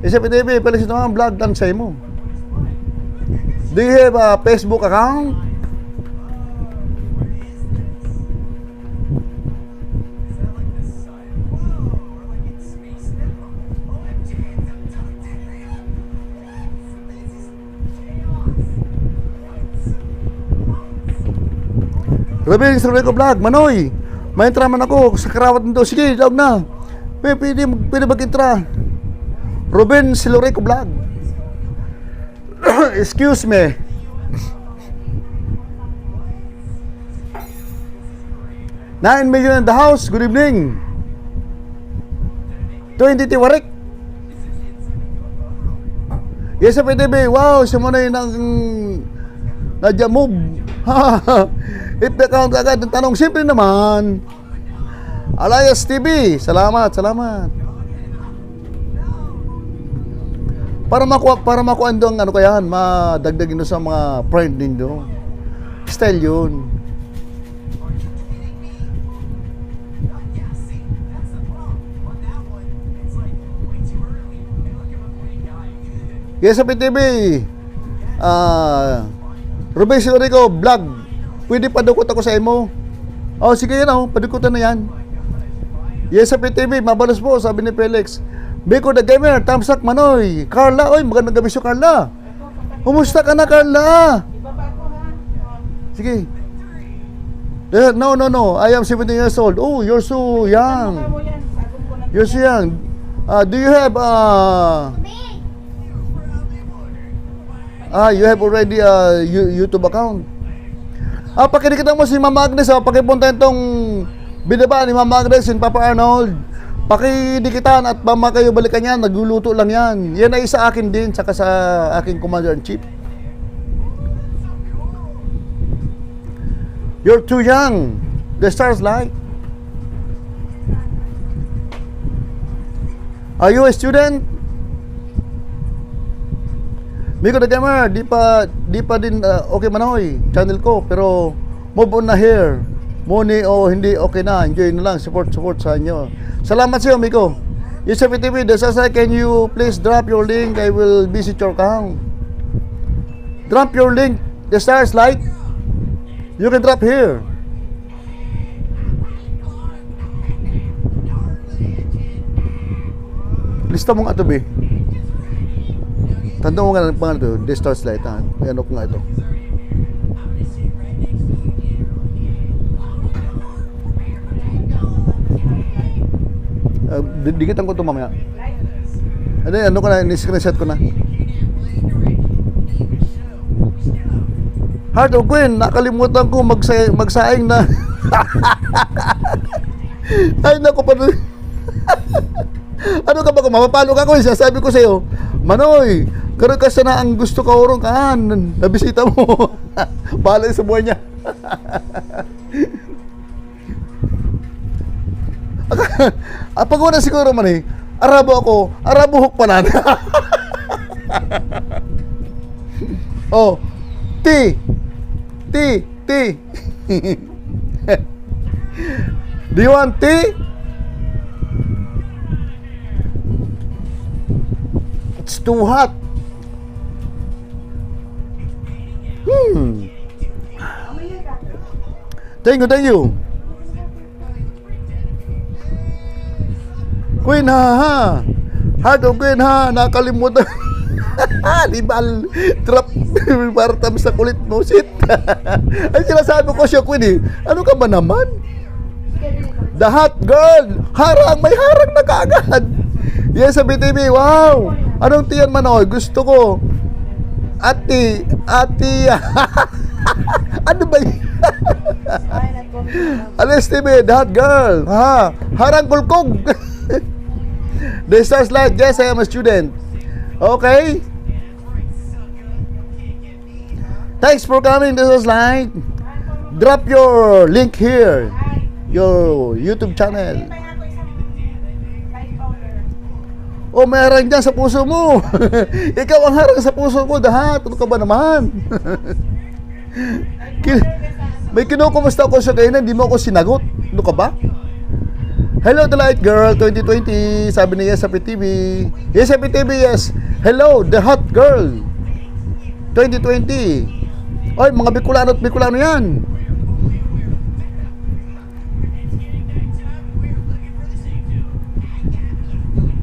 Isa PTV, pala sino ang vlog dan sa mo. Do you have a Facebook account? Ruben Silurico Vlog, Manoy. May intra man ako sa karawat nito. Sige, daog na. Pwede mag-intra. Ruben Silurico Vlog. Excuse me. $9 million in the house. Good evening. 20 Tiwarik. Yes, sa PTV. Wow, siya mo na yun ang Nadya move. If the account agad ng tanong, simple naman. Alayas TV. Salamat. Para makuha doon, ano kaya, madagdagin doon sa mga friend ninyo. Style yun. Yes, sa PTV. Ruben Silurico Vlog. Pwede padukot ako sa imo. Oh, sige yan padukutan na yan. Yes, sa PTV, mabalos po, sabi ni Felix. Biko the Gamer, thumbs up Manoy. Carla, oy, magandang gabi siya, Carla. Kumusta ka na, Carla? Ibaba ko ha. Sige. No. I am 17 years old. Oh, you're so young. Ano mo yan? Sagong ko na. You're so young. Do you have you have already a YouTube account? Pakinikitan mo si Mama Agnes, pakipunta itong binaba ni Mama Agnes and Papa Arnold. Pakidikitan at mama kayo balikan yan, nagluluto lang yan. Yan ay sa akin din, saka sa aking Commander-in-Chief. You're too young. The stars light. Are you a student? Miko the Gamer, di pa din okay Manoy, channel ko, pero move on na here. Money o hindi, okay na, enjoy na lang, support sa inyo. Salamat sa iyo, Miko. Yes, PTV, can you please drop your link? I will visit your account. Drop your link, the stars light. You can drop here. Lista mo nga ito, be. Tanda mo nga ng pangalan ito, the stars light. Ayan ko nga ito. Dikitan ko ito mamaya. Ano ko na, ni-screenshot ko na. Heart of Queen, nakalimutan ko magsaing na. Ay, naku pa. Ano ka ba kung mapapalo ka ko? Sasabi ko sa'yo, Manoy, karoon ka sana ang gusto ka urong kaan. Nabisita mo. Bahala sa buhay niya. Pag una siguro man Arabo ako, Arabo huk pa na. Oh, T. Do you want tea? It's too hot. Thank you. Queen ha. Heart of Queen ha. Nakalimutan. Libal. Trap. Partam sa kulit mo. Shit. Ay sinasabi ko siya, Queen Ano ka ba naman? The hot girl. Harang. May harang na kaagad. Yes, sa BTV. Wow. Anong tiyan Manoy? Gusto ko. Ati. Ano ba yun? Alis TV, the hot girl. Harang kulkog. The stars light. Yes, I am a student. Okay. Thanks for coming. This was light. Drop your link here. Your YouTube channel. Oh, may harang dyan sa puso mo. Ikaw ang harang sa puso ko. Dahat. Ano ka ba naman? May kinukumusta ko siya kayo na hindi mo ako sinagot. Ano ka ba? Hello, the light girl 2020. Sabi ni Yes, Happy TV. Yes, Happy TV, yes. Hello, the hot girl 2020. Oy, mga Bicolano at Bicolano yan.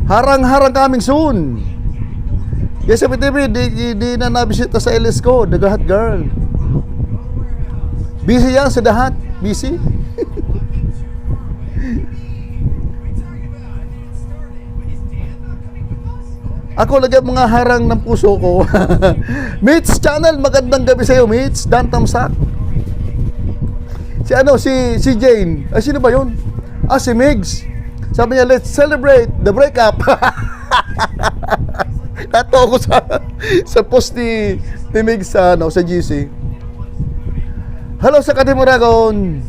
Harang-harang kaming soon. Yes, Happy TV, di na nabisita sa LS ko, the hot girl. Busy yan sa dahat. busy. Ako lagyan mga harang ng puso ko. Mitch Channel, magandang gabi sa'yo, Mitch. Dan Tamsak. Si Jane. Ay, sino ba yun? Si Migs. Sabi niya, let's celebrate the breakup. Tato ako sa post ni Migs sa GC. Hello sa Katimuragon.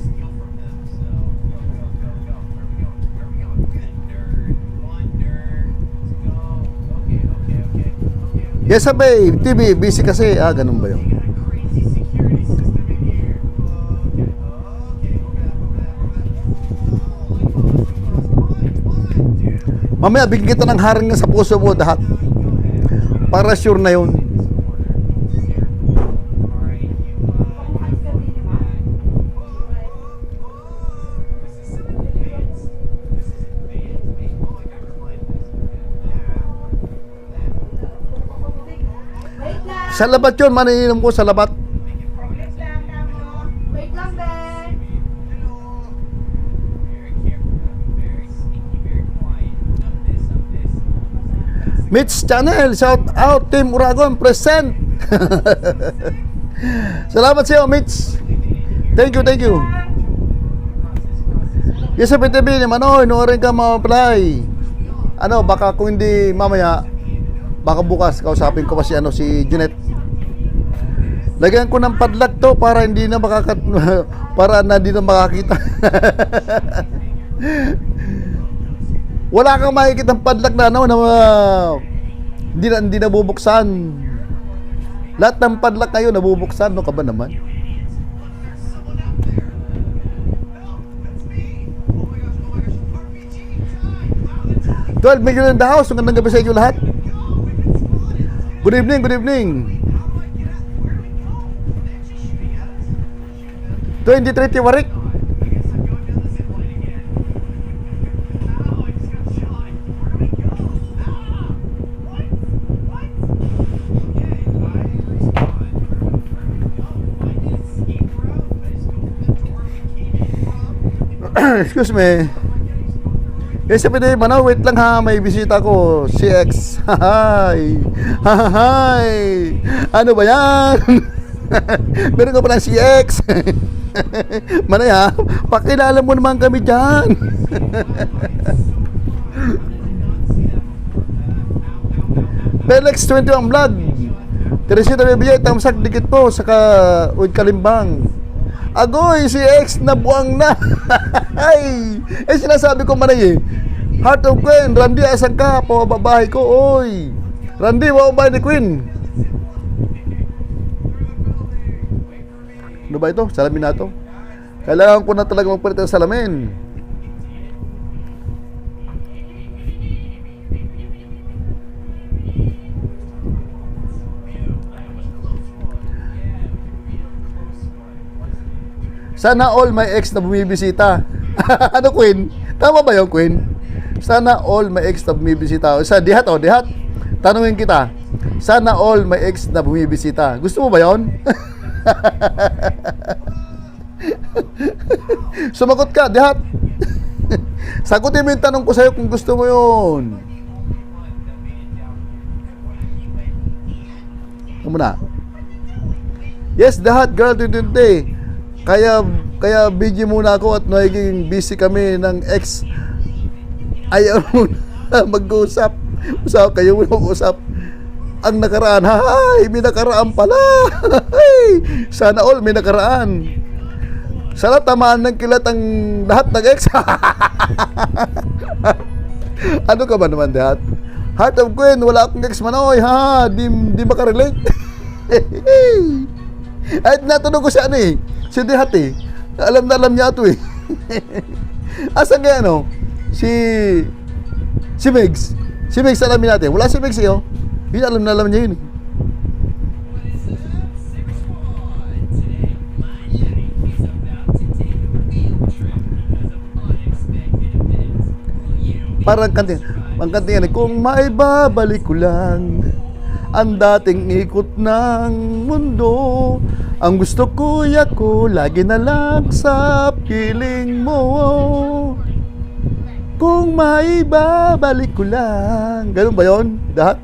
Yes, sabi, TV, busy kasi. Ganun ba yun? Mamaya, bigyan kita ng harang sa puso mo, dahat. Para sure na yun. Sa labat yun, maniinom ko sa labat. Wait lang, Ben. Mitch Channel, shout out, Team Uragon, present. Salamat sa iyo, Mitch. Thank you. Yes, sa PTV ni Manoy, noorin ka ma-apply. Baka kung hindi mamaya, baka bukas kausapin ko pa si Junet. Lagyan ko ng padlock to para hindi na para na hindi na makakita. Wala kang makikita ng padlock na hindi na bubuksan. Lahat ng padlock ngayon nabubuksan, ka ba naman? $12 million in the house. Magandang gabi sa inyo lahat. Good evening. 23 Tiwarik. Excuse me. Yes, sabi din, Manaw, wait lang ha, may bisita ko, si X. Hi. Ano ba yan? Meron ka palang si X. Manay ha, pakilala mo naman kami dyan. Pelex 21 vlog. Teresita Bebeye, tamsak dikit po, saka Uy Kalimbang. Agoy, si X na buwang na. Ay, sinasabi ko Manay Heart of Queen, Randy, asan ka? Pawababahay ko, oy. Randy, wawabahay ni Queen. Ano ba ito? Salamin na ito. Kailangan ko na talaga magpalit ng salamin. Sana all my ex na bumibisita. Ano, Queen? Tama ba yung Queen? Sana all my ex na bumibisita. Dihat. Tanungin kita. Sana all my ex na bumibisita. Gusto mo ba yon? Sumagot ka, Dihat. Sagutin mo yung tanong ko sa'yo kung gusto mo yun. Ano na? Yes, Dihat, girl, today. Kaya busy muna ako at naging busy kami ng ex. Ayaw muna mag-usap. Kayo muna mag-usap. Ang nakaraan, may nakaraan pala. Sana all may nakaraan. Sana tamaan ng kilat ang lahat ng ex. Ano ka ba naman, Dihat? Heart of Queen, wala akong ex Manoy, di makarelate. Ay, natanong ko si si Dihat Alam na alam niya ito Asan kaya si Megs. Si Megs alamin natin. Wala si Megs Yun alam na alam niya yun Parang kantin yan. Kung maibabalik ko lang ang dating ikot ng mundo. Ang gusto ko ako lagi na lang sa piling mo. Kung maibabalik ko lang. Ganun ba yun? Lahat?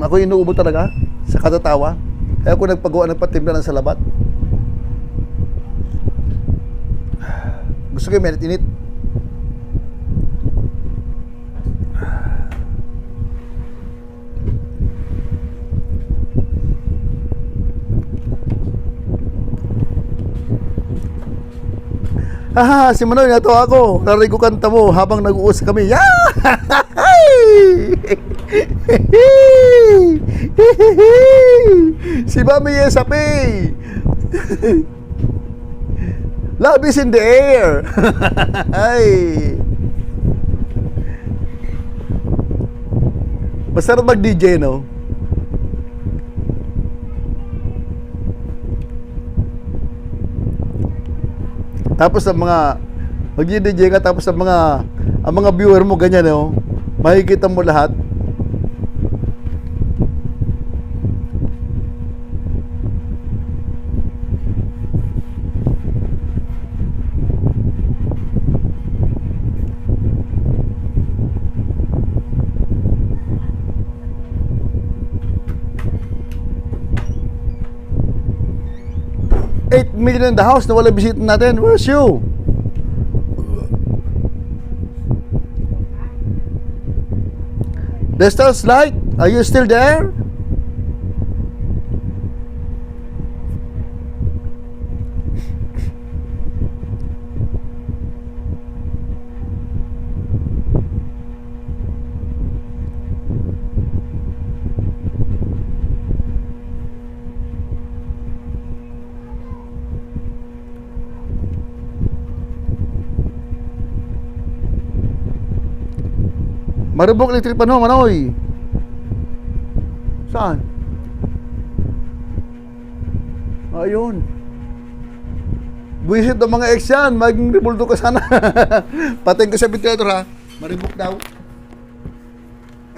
Ako inuubo talaga sa katatawa. Kaya ako nagpatimpla ng salabat. Gusto ko yung minute-init. Haha, si Manoy, natuwa ako. Narinig ko kanta mo habang nag-uusap kami. Yeah! Si Mami Yesapi. Love is in the air. Ay. Masarap mag-DJ, no? Tapos ang mga mag-DJ ka, tapos ang mga viewer mo ganyan, no? Makikita mo lahat. $8 million in the house na wala bisita natin. Where's you? The stars light, are you still there? Maribok Electric pa no, Manoy. Saan? Ayun. Buisit ng mga ex yan. Maging rebulto ka sana. Patay ko sa ventilator ha. Maribok daw.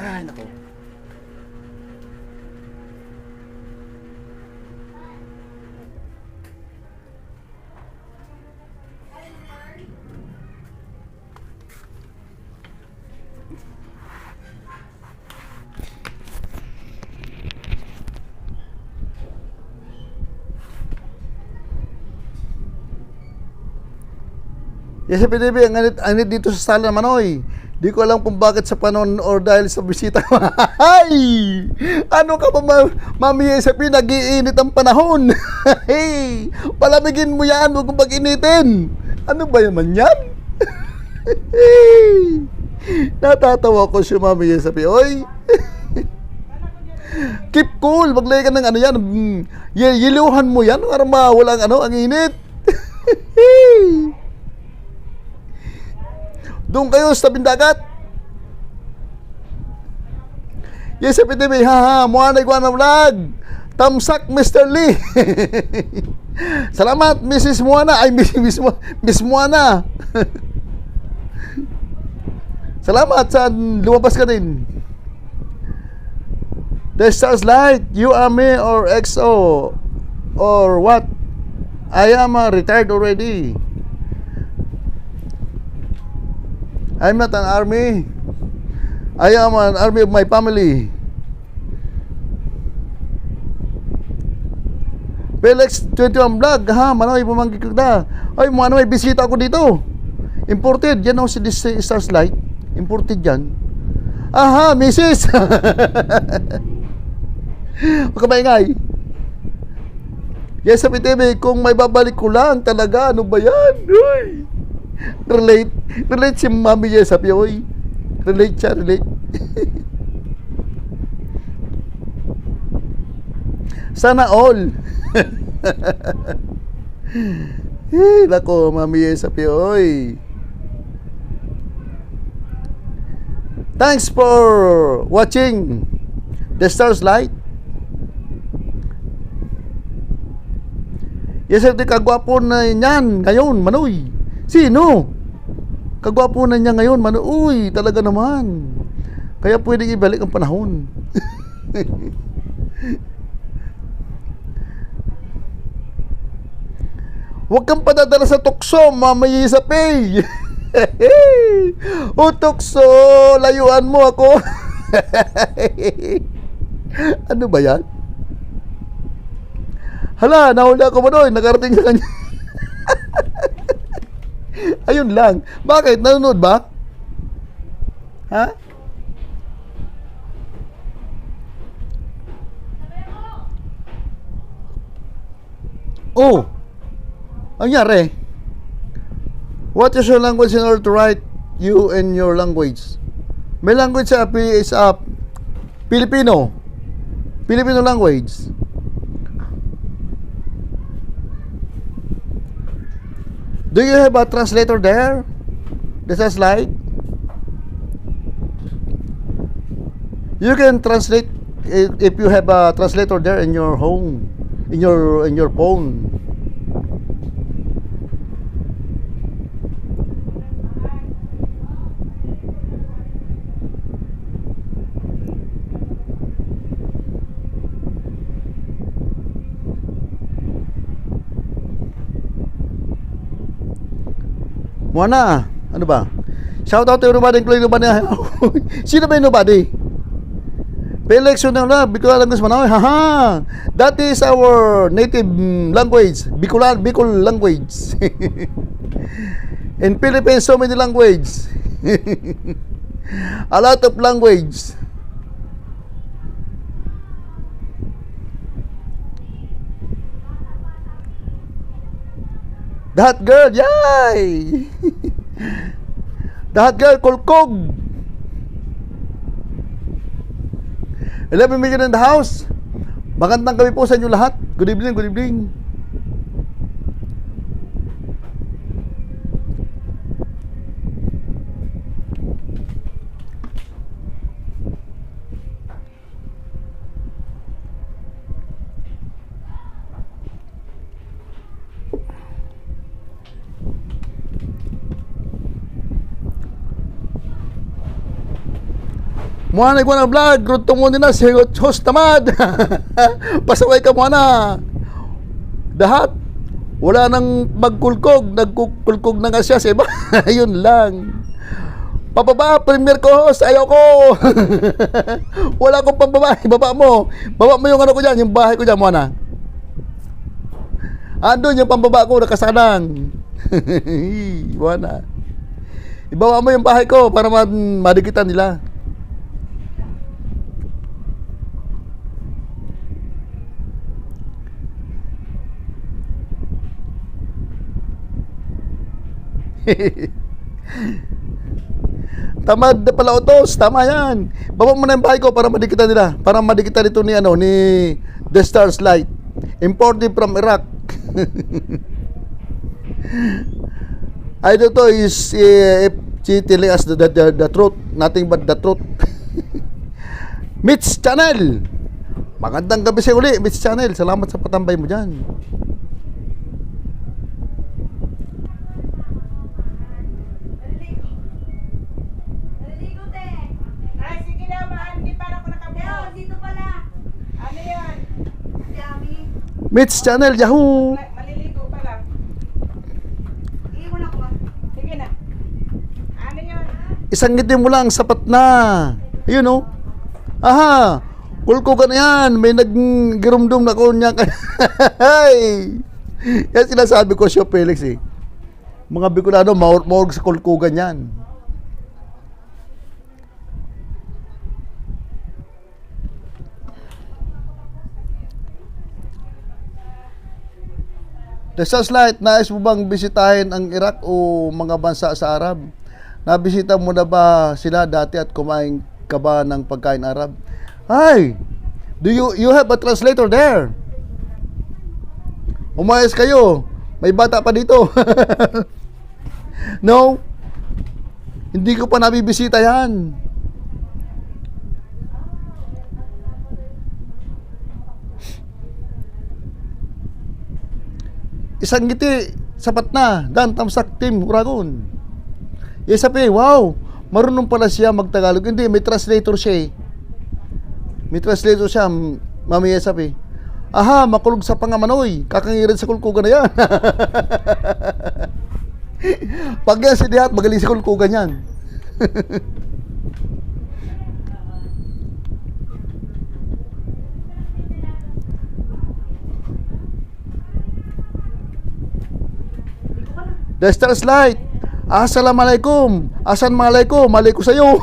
Ay, nako. Yes, PDB, ang anit dito sa sala, Manoy. Di ko alam kung bakit sa panon or dahil sa bisita. Ay! Ano ka ba, Mami SAP? Nag-iinit ang panahon. Hey! Palamigin mo yan, huwag kong pag-initin. Ano ba naman yan? Hey! Natatawa ko si Mami SAP. Oy! Keep cool. Maglagay ka ng ano yan. Yiluhan mo yan para mawalang ang init. Hey! Doon kayo sa tabing dagat. Yes, PTV, haha, Moana Iguana Vlog. Tamsak, Mr. Lee. Salamat, Mrs. Moana. Ay, Miss Moana. Salamat sa lumabas ka din. The stars light, you are me or XO or what? I am retired already. I'm not an army. I am an army of my family. Felix 21 Vlog, ha, Manoy, pumangkik na. Ay, Manoy, bisita ako dito. Imported, yan ako si Stars Light. Imported yan. Aha, Mrs. Huwag ka maingay. Yes, sa PTV, kung may babalik ko lang, talaga, ano ba yan? Uy! Relate si Mami Yesapi, oy. Relate siya, relate. Sana all. Nako, Mami Yesapi, oy. Thanks for watching The Stars Light. Yes, sir, kagwapo na niyan ngayon, Manoy. Sino? Kagwapo na niya ngayon, Manoy. Uy, talaga naman. Kaya pwedeng ibalik ang panahon. Huwag kang padadala sa tukso, mamayi sa pay. O tukso, layuan mo ako. Ano ba yan? Hala, nahuli ako, Manoy. Nakarating sa kanya. Ayun lang. Bakit? Nanonood ba? Ha? Oh. Ang nangyari? What is your language in order to write you in your language? May language sa is Filipino. Filipino language. Do you have a translator there? There's a slide. You can translate if you have a translator there in your home, in your phone. Muna, ano ba? Shout out to everybody, including nobody. Sino ba yung nobody? Felix yun na, Bicolan language Manoy. Haha! That is our native language. Bicol language. In Philippines, so many language. A lot of language. That girl, yay! That girl, kulkog. 11 million in the house. Magandang gabi po sa inyo lahat. Good evening, good evening. Muna ko na vlog, rutong mo nila si host tamad. Pasaway ka muna. Dahat. Wala nang magkulkog, nagkukulkog na nga siya sa iba. Yun lang. Pababa, premier co-host, ayaw ko. Wala akong pambaba, baba mo. Baba mo yung ano ko dyan, yung bahay ko dyan muna. Andun yung pambaba ko, nakasanang. Wala. Ibaba mo yung bahay ko para madikitan nila. Tamad na pala utos, tama yan. Baba mo na yung bahay ko para madikitan nila. Para madikitan ito ni The Stars Light, imported from Iraq. I don't know is if she telling us the truth, nothing but the truth. Mitch Channel, magandang gabi sa uli, Mitch Channel. Salamat sa patambay mo dyan. Mitch Channel, Yahoo! Maliligo pa lang. Iiwan ako. Sige na. Ano yun? Isang ngiti mo lang, sapat na. Ayun o. Aha! Kulko ka na yan. May nag-girumdum na ko niya. Yan sinasabi ko siya, Felix eh. Mga Bicolano, maurg sa kulkugan yan. The Light, nais mo bang bisitahin ang Iraq o mga bansa sa Arab? Nabisita mo na ba sila dati at kumain ka ba ng pagkain Arab? Ay! Do you have a translator there? Umayos kayo. May bata pa dito. No? Hindi ko pa nabibisita yan. isang ngiti, sapat na. Dan Tamsak Team Uragon. Sabi, wow, marunong pala siya magtagalog. Hindi, may translator siya eh. May translator siya, Mami sabi. Aha, makulog sa pangamanoy. Kakangirin sa kulkugan na yan. Pag yan si Dihat, magaling sa kulkugan yan. The Stars Light. Assalamualaikum. Assalamualaikum. Malay ko sa'yo.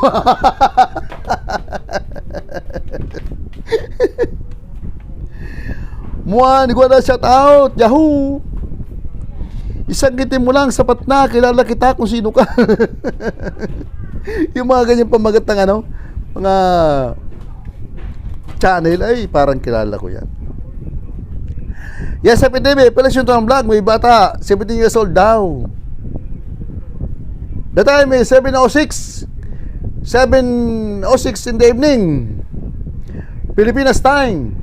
Muan, igual na shout out. Yahoo. Isang ngiti mo lang, sapat na. Kilala kita kung sino ka. Yung mga ganyan pamagat ng ano, mga channel, ay parang kilala ko yan. Yes, Happy TV, Peleksyon to ang vlog, may bata, 17 years old daw. The time is 7:06 in the evening, Pilipinas time.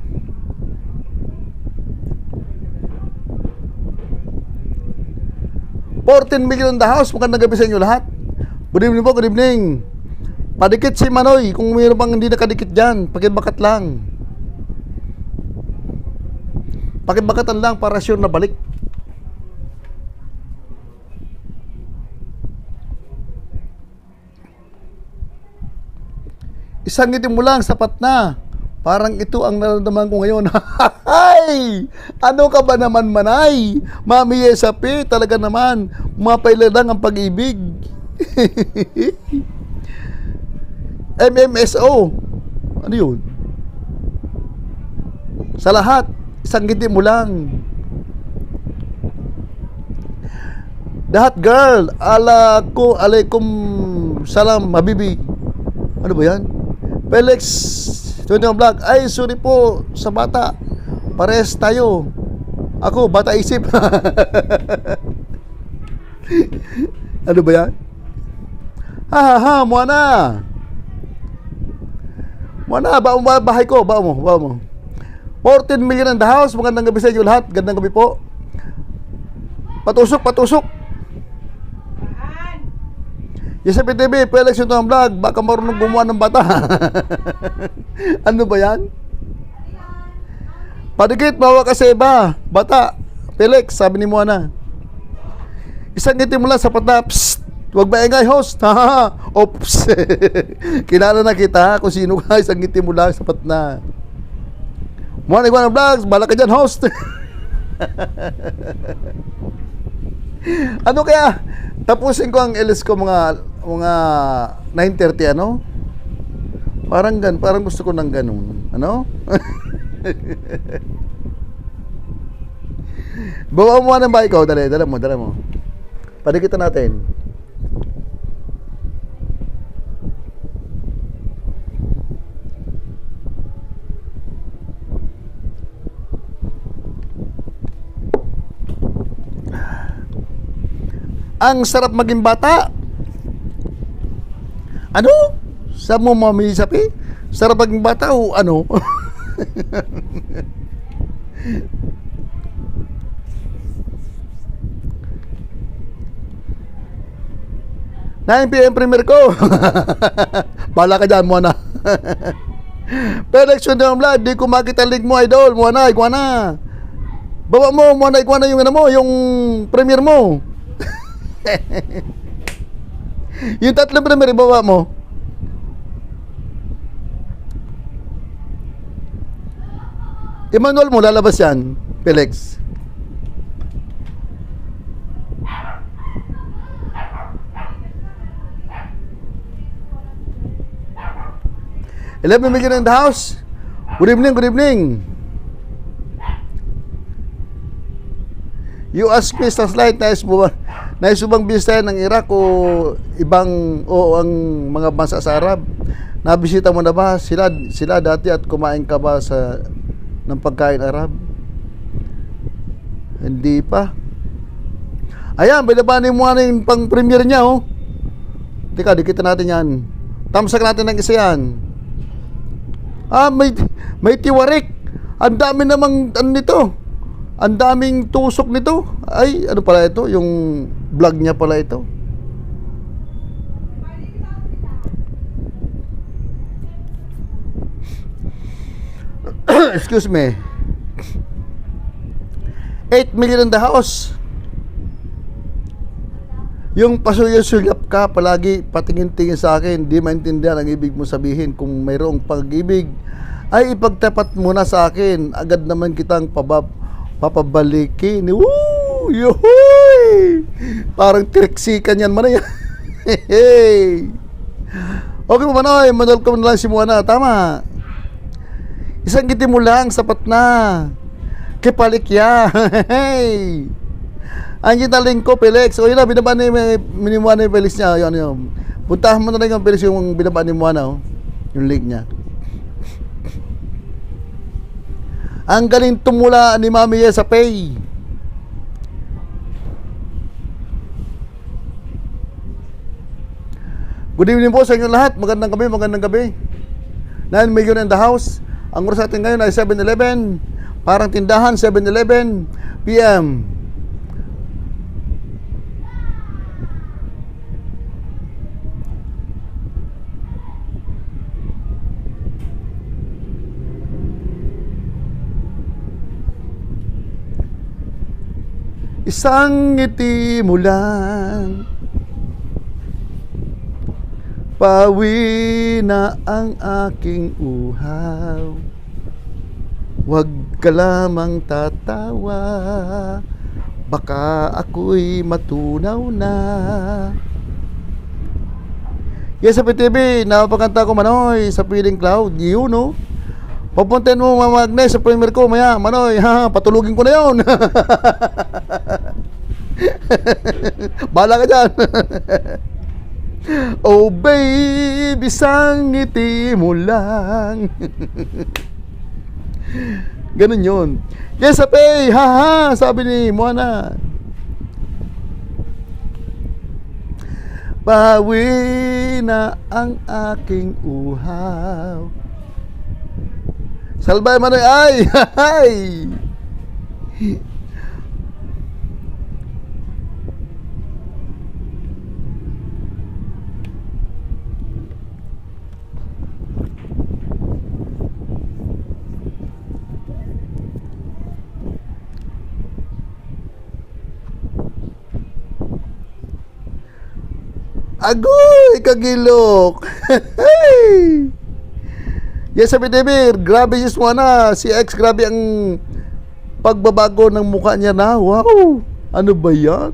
$14 million in the house. Magandang gabi sa inyo lahat. Good evening po, good evening. Padikit si Manoy, kung mayroon bang hindi nakadikit dyan, pakibakat lang. Pakibakatan lang para sure na balik. Isang ngiti mo lang, sapat na. Parang ito ang nararamdaman ko ngayon. Hay! Ano ka ba naman, Manay? Mami Yesapi, talaga naman. Mapailan lang ang pag-ibig. MMSO. Ano yun? Sa lahat, isang ngiti mo lang. Dahat girl, alaikum salam, habibi. Ano ba yan? Felix, 21 vlog. Ay, sorry po sa bata. Pares tayo. Ako, bata isip. Ano ba yan? Ha, Moana. Moana, bahay ko. Bao mo. 14 million in the house. Magandang gabi sa inyo lahat. Gandang gabi po. Patusok. Yes, PTV, Felix ito ang vlog. Baka marunong gumawa ng bata. Ano ba yan? Padikit, bawa ka sa iba. Bata, Felix, sabi ni Moana. Isang ngiti mo lang sa pata. Psst, huwag maingay, host. Oops. Kilala na kita kung sino ka. Isang ngiti mo lang sa patna. Moana Iguana Vlogs, bala ka dyan, host. Ano kaya? Tapusin ko ang LS ko mga 9:30 ano? Parang gusto ko ng ganun. Ano? Bawa mo ng bike ko, dala mo. Padikitan natin. Ang sarap maging bata. Ano? Sa mo Mami Sapi? Sarap maging bata o ano? 9 PM premiere ko. Bala ka dyan, Moana. Felix yun yung vlog. Di ko makita link mo, idol. Moana, Iguana. Bawa mo, Moana, Iguana yung ano mo, yung premiere mo. Yung tatlong premiere, bawa mo. Emmanuel mo, lalabas yan, Felix. $11 million in the house. Good evening. You ask me, Starlight, nais bang bisitahin ng Iraq o ang mga bansa sa Arab? Nabisita mo na ba sila dati at kumain ka ba ng pagkain Arab? Hindi pa. Ayan, bilabanin mo yung pang-premiere niya, oh. Teka, dikita natin yan. Tamsak natin ng isa yan. May tiwarik. Ang dami namang nito. Ang daming tusok nito. Ay, ano pala ito? Yung vlog niya pala ito. Excuse me. 8 million in the house. Yung pasuyo-sulyap ka, palagi patingin-tingin sa akin, di maintindihan ang ibig mo sabihin. Kung mayroong pag-ibig, ay ipagtapat mo na sa akin. Agad naman kitang papabalikin. Woo! Yuhuy! Parang triksikan yan, Manoy. Hey! Okay po, Manoy. Manol ko na lang si Moana. Tama. Isang ngiti mo lang, sapat na. Kipalikya. Hey! Andiyan na link ko, Felix. O yun na, binabaan ni Moana yung Felix niya. Yun. Puntahan mo na lang yung Felix yung binabaan ni Moana. Oh. Yung link niya. Ang galing tumula ni Mami Ye sa Pay. Good evening po sa inyo lahat. Magandang gabi, magandang gabi. 9 million in the house. Ang oras natin ngayon ay 7-11. Parang tindahan, 7-11 PM. Isang ngiti mo lang, pawi na ang aking uhaw. Huwag ka lamang tatawa, baka ako'y matunaw na. Yes, sa PTV, napapakanta ko, Manoy, sa Feeling Cloud. Yun, no? Papuntahin mo, Mama Agnes, sa premier ko, maya, Manoy, ha, patulugin ko na yun. Bahala ka dyan. Oh baby, isang ngiti mo lang. Ganun yun. Yes, Apay, haha, sabi ni Moana. Bawi na ang aking uhaw. Salbay, Manoy, ay, ay. Agoy, kagilok. Hey! Yes, sabi David, grabe si Moana. Si X, grabe ang pagbabago ng mukha niya na. Wow! Ano ba yan?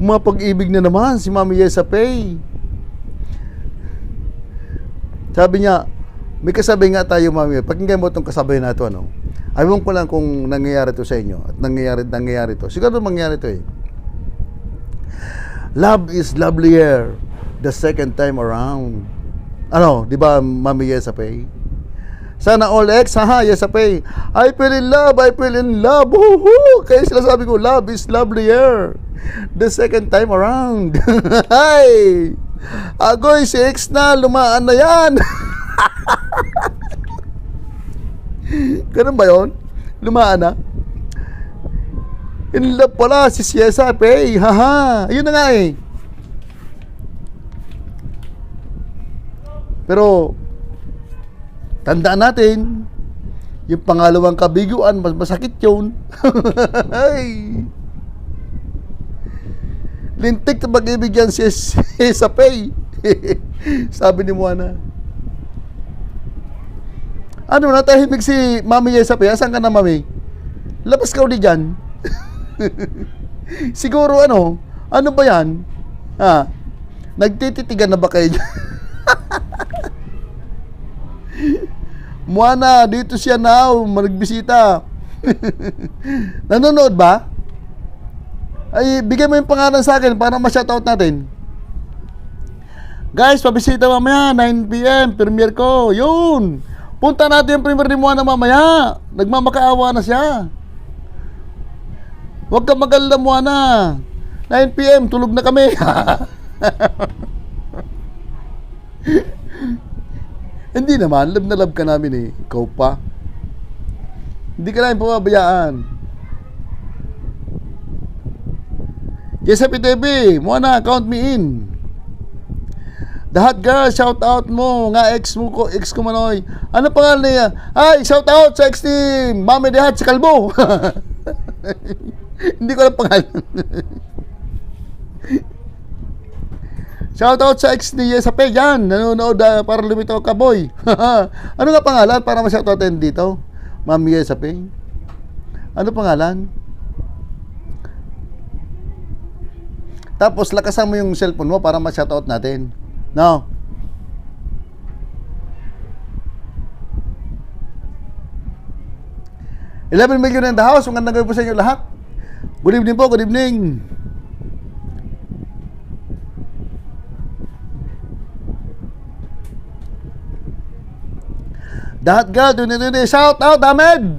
Mapag-ibig na naman si Mami Yesa Pay. Sabi niya, may kasabay nga tayo, Mami. Pakinggan mo itong kasabay na ito, ano? Ayaw ko lang kung nangyayari ito sa inyo. At nangyayari ito. Siguro mangyayari ito eh. Love is lovelier the second time around. Ano, di ba, Mami Yesa Pay? Sana all X, haha, Yesa Pay. I feel in love, I feel in love. Woohoo! Kaya sila sabi ko, love is lovelier the second time around. Hay! Agoy, si X na, lumaan na yan. Ganun ba yun? Lumaan na? In love pala si Yesa Pay. Haha, yun na nga eh. Pero tandaan natin, yung pangalawang kabiguan, mas masakit yun. Lintik na pag-ibig yan si Yesa Pay. Sabi ni Moana. Ano, natahimik si Mami Yesa Pay. Asan ka na, Mami? Labas ka ulit dyan. Siguro ano ba yan? Ha? Nagtititigan na ba kayo dyan? Moana, dito siya now, nagbisita. Nanonood ba? Ay, bigay mo yung pangalan sa akin para ma-shoutout natin. Guys, pabisita mamaya, 9 PM, premiere ko. Yun! Punta natin yung premiere ni Moana mamaya. Nagmamakaawa na siya. Huwag ka mag-alala, Moana. 9 PM, tulog na kami. Hindi naman, love na love ka namin eh. Ikaw pa. Hindi ka namin pababayaan. Giuseppe TV, muna, count me in. The Hot Girl, shout out mo nga ex ko Manoy. Ano pangalan niya? Ay, shout out sa ex ni Mami Dehat si Kalbo. Hindi ko alam pangalan. Shout out sa ex ni Yesape yan. Nanonood para lumitaw ka boy. Ano nga pangalan para ma-shout outin dito? Mami Yesape. Ano pangalan? Tapos lakasan mo yung cellphone mo para ma-shout out natin. No. $11 million in the house. Magandang gabi po sa inyo lahat. Good evening po, good evening. The Hot Girl, shout out, Ahmed.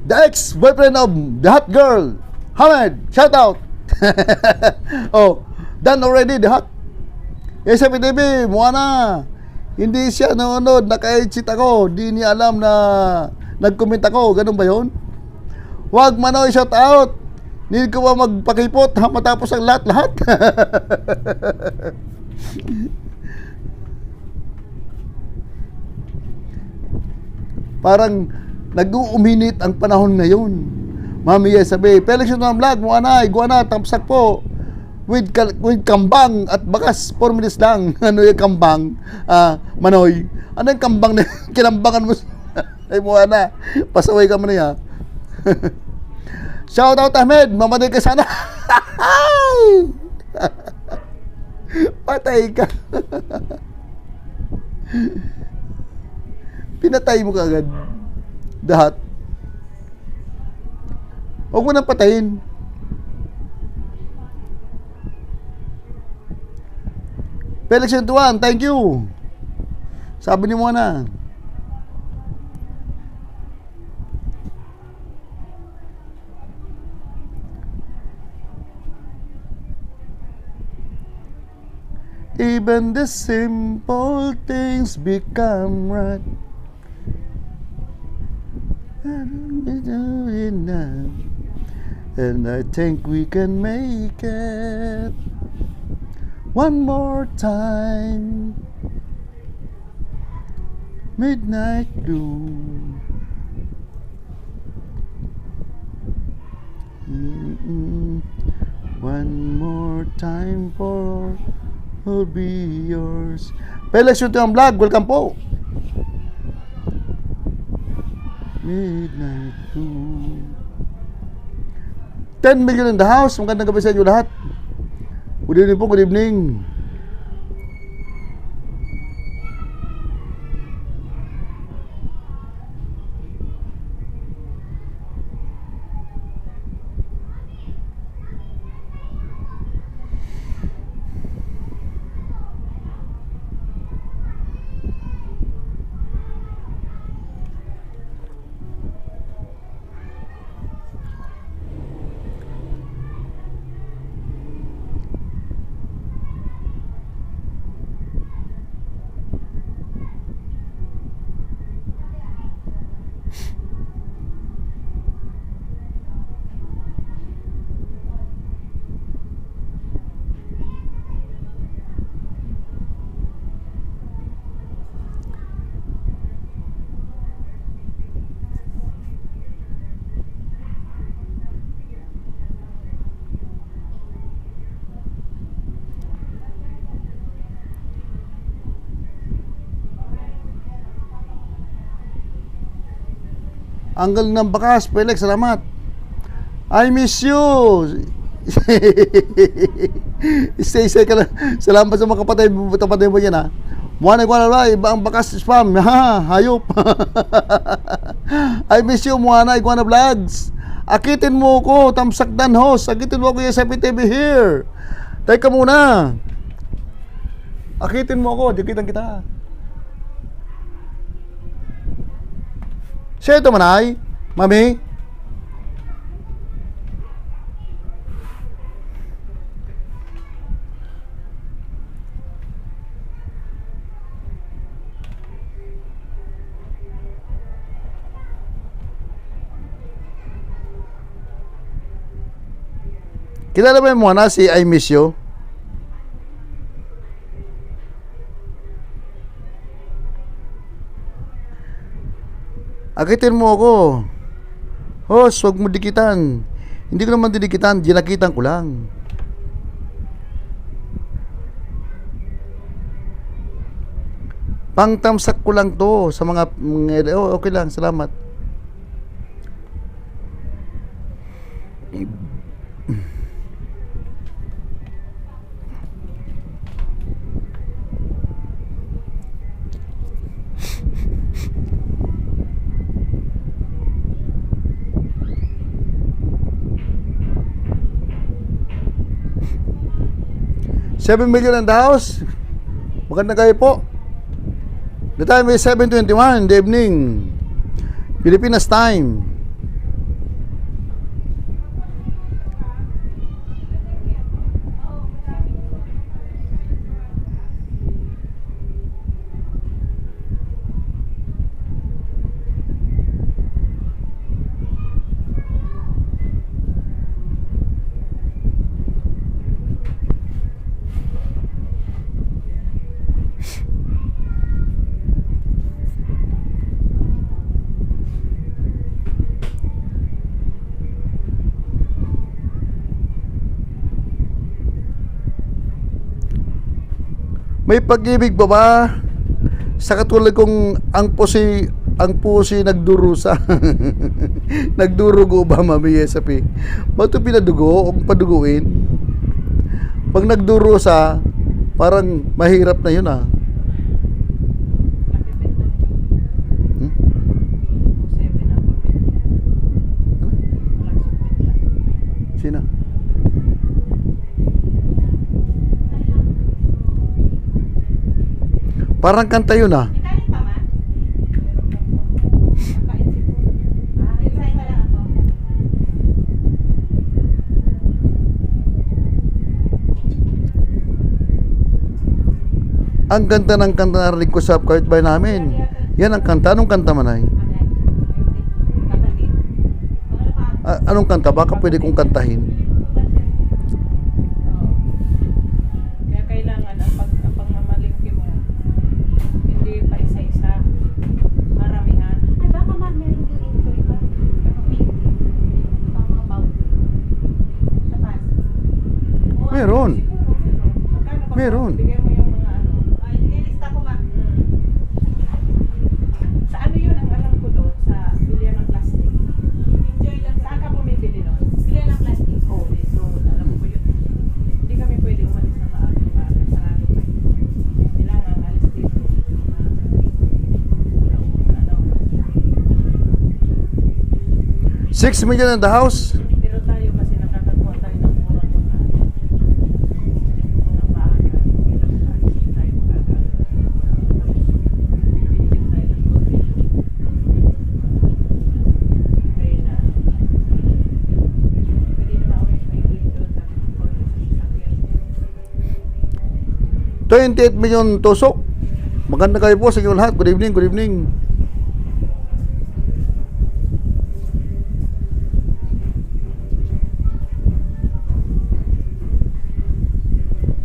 The ex-boyfriend of the Hot Girl, Ahmed, shout out. Oh, done already, the Hot. SFTV, mukha na. Hindi siya nanonood, naka-exit ako. Di niya alam na nag-comment ako. Ganun ba yun? Huwag Manoy, shout out. Need ko ba magpakipot matapos ang lahat-lahat? Parang nag-uuminit ang panahon ngayon. Mami, yes, sabi, Felix yung vlog, mukha na, tamsak po. With kambang at bakas 4 minutes lang. Ano yung kambang? Manoy. Ano yung kambang na kinambangan mo? Ay mukha na. Pasaway ka mo na yan. Shout out Ahmed. Mamatay ka sana. Patay ka. Pinatay mo kagad. Dahat. Huwag mo nang patayin. Felix Tuan, thank you. Sabi ni mo na. Even the simple things become right. And I think we can make it. One more time. Midnight blue. One more time for will be yours. Felix yung vlog, welcome po. Midnight blue. 10 million in the house. Magandang gabi sa inyo lahat. Good evening po, good evening. Ang galing ng bakas, Felix, salamat. I miss you. Stay ka lang. Salamat sa mga kapatid mo yan, ha. Mwana ko na iba ang bakas spam. Ha, hayop. I miss you, Mwana Iguana Vlogs. Akitin mo ko, tamsakdan host. Akitin mo ko yung SFTV here. Teka muna. Akitin mo ako, dikitan kita. Siya ito manay, mami. Kilala mo yung muna si I Miss You? Akitin mo ako. Host, huwag mo dikitan. Hindi ko naman dinikitan, dinakitan ko lang. Pangtamsak ko lang to sa mga oh, okay lang, salamat. $7 million in the house. Maganda kayo po. The time is 7:21 in the evening. Pilipinas time. May pag-ibig ba ba sa katulad kong ang pusi nagdurusa? Nagdurugo ba, Mami Yesapi? Ba ito pinadugo o paduguin? Pag nagdurusa, parang mahirap na yun ah. Hmm? Sino? Parang kanta yun ah. Ikain pa man? Kain si po. Ikain pa lang ako. Ang ganda ng kanta na narinig ko sa kapitbahay namin. Yan ang kanta. Anong kanta man ay? Kapatid. Anong kanta? Baka pwede kong kantahin. Kaya kailangan ang pagmamalingki mo, hindi pa isa-isa, maramihan. Ay, baka man meron yung enjoy pa. Meron. Meron. Bigyan mo yung mga ano. Ay, nilista ko ma. Sa ano yun ang alam ko doon? Sa bilyan ng plastic. Enjoy lang. Saan ka bumibili doon? Bilyan ng plastic. Oo, dito. Alam ko yun. Hindi kami pwede umalis na maaga. Sarado pa yun. Kailangan alis dito. Ano. 6 million in the house. Pero tayo kasi nakakakuha tayo ng murang mga maaga. Ilang tayo tayo maaga. Bibigyan tayo ng konti. Kaya na. Pwede na maulit may dito sa konti sa sasakyan. 28 million tusok. Maganda kayo po sa inyo lahat. Good evening, good evening.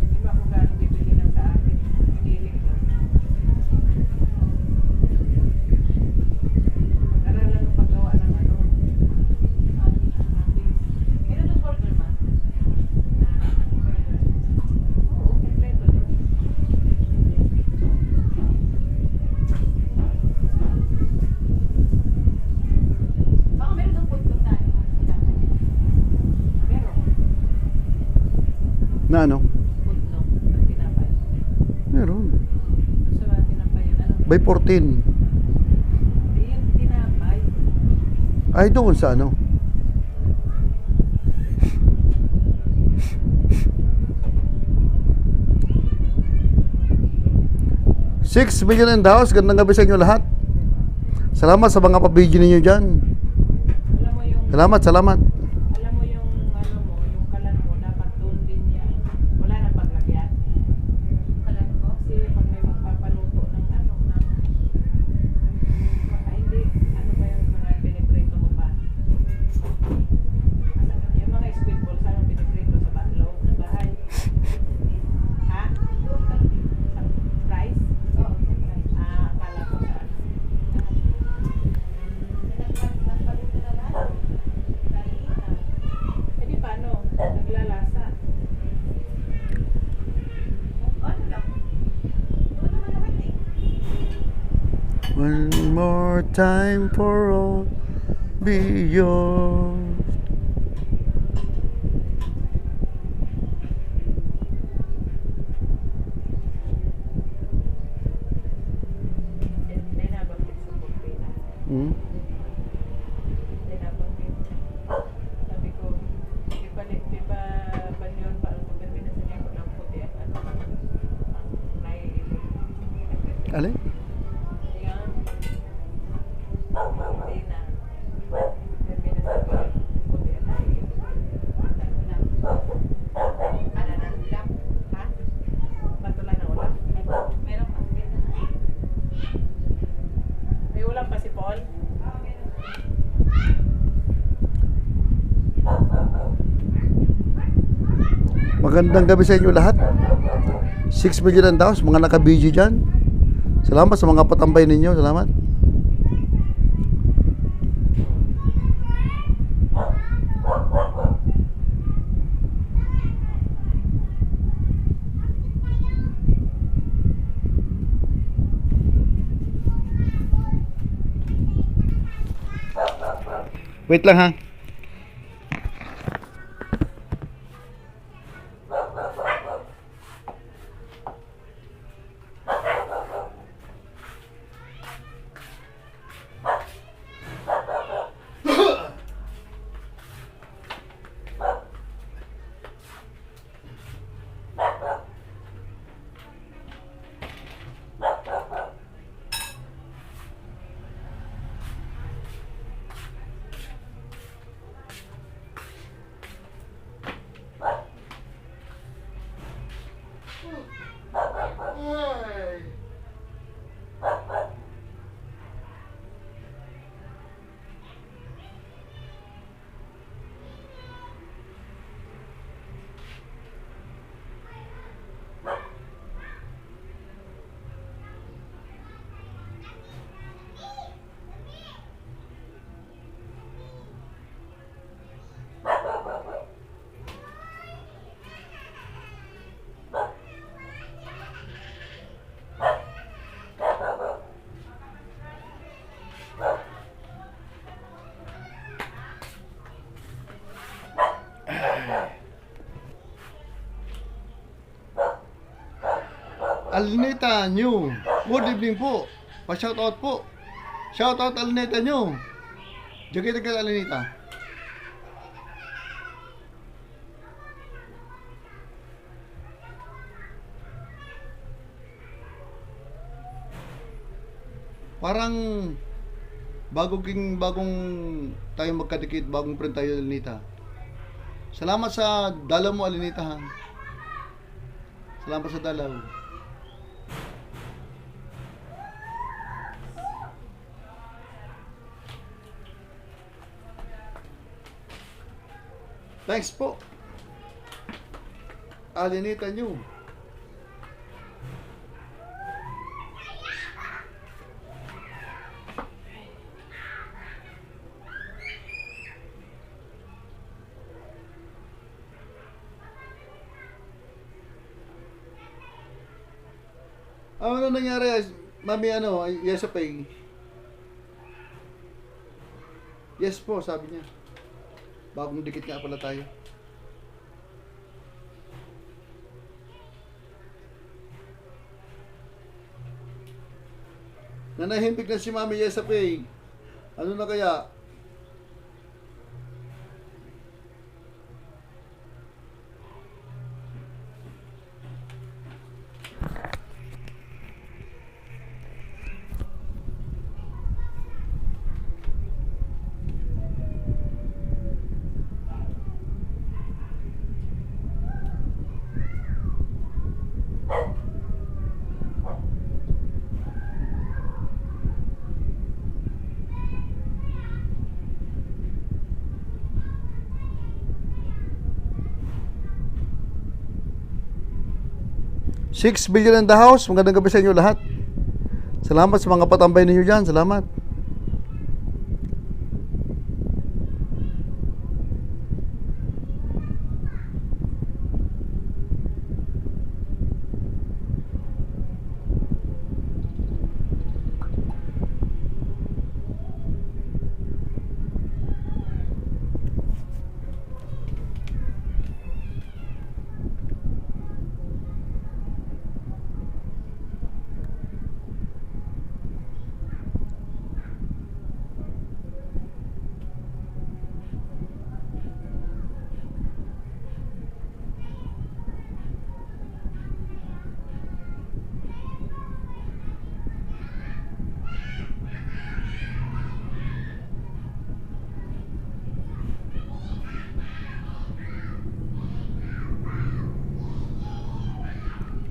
Di ba kung gaano bibili lang sa akin? Piling lang. Mag-aralan ng paggawa ng ano. Meron ng burger ma? Oo, kompleto din. Baka meron ng food na ano? Meron. Na ano? Putlong ng tinapay. Meron. Sa mga tinapay yun, ano? By 14. Hindi yung tinapay. Ay, doon sa ano? $6 million in the house. Gandang gabi sa inyo lahat. Salamat sa mga pabidyo ninyo dyan. Alam mo yung, Salamat, salamat. alam mo yung, ano mo, yung kalan mo, dapat doon din yan. Wala nang paglagyan. Kalan ko? Kasi pag may magpapaluto ng ano, ng, ay hindi, ano ba yung mga piniprito mo pa? Yung mga squid balls, ano piniprito sa One more time for all be yours. Hindi nabanggit sa buffet na. Hmm? Hindi nabanggit. Sabi ko, di ba banyon pa ang pagkamin na sa niya ko ng puti at ano ang naiibig. Alin? Yan. Hindi na. Pagkamin na sa puti at naiibig. Ano lang? Ano na ulam? Ha? Patulan na ulam? Meron pa. May ulam pa si Paul? Magandang gabi sa inyo lahat. 6 million ang daos, mga naka-BG dyan. Salamat sa mga patambay ninyo. Salamat. Wait lang ha. Alineta New. Good evening po. Pa-shoutout po. Shoutout Alineta New. Jaga ka Alineta. Parang bagong tayo magkadikit, bagong friend tayo Alineta. Salamat sa dalaw mo Alineta ha. Salamat sa dalaw. Thanks po. Alineta New. Ano nangyari? Mami, yes pay. Yes po, sabi niya. Bagong dikit nga pala tayo. Nanahimik na si Mami Yesa Pay. Ano na kaya? $6 billion in the house. Magandang gabi sa inyo lahat. Salamat sa mga patambay ninyo dyan. Salamat.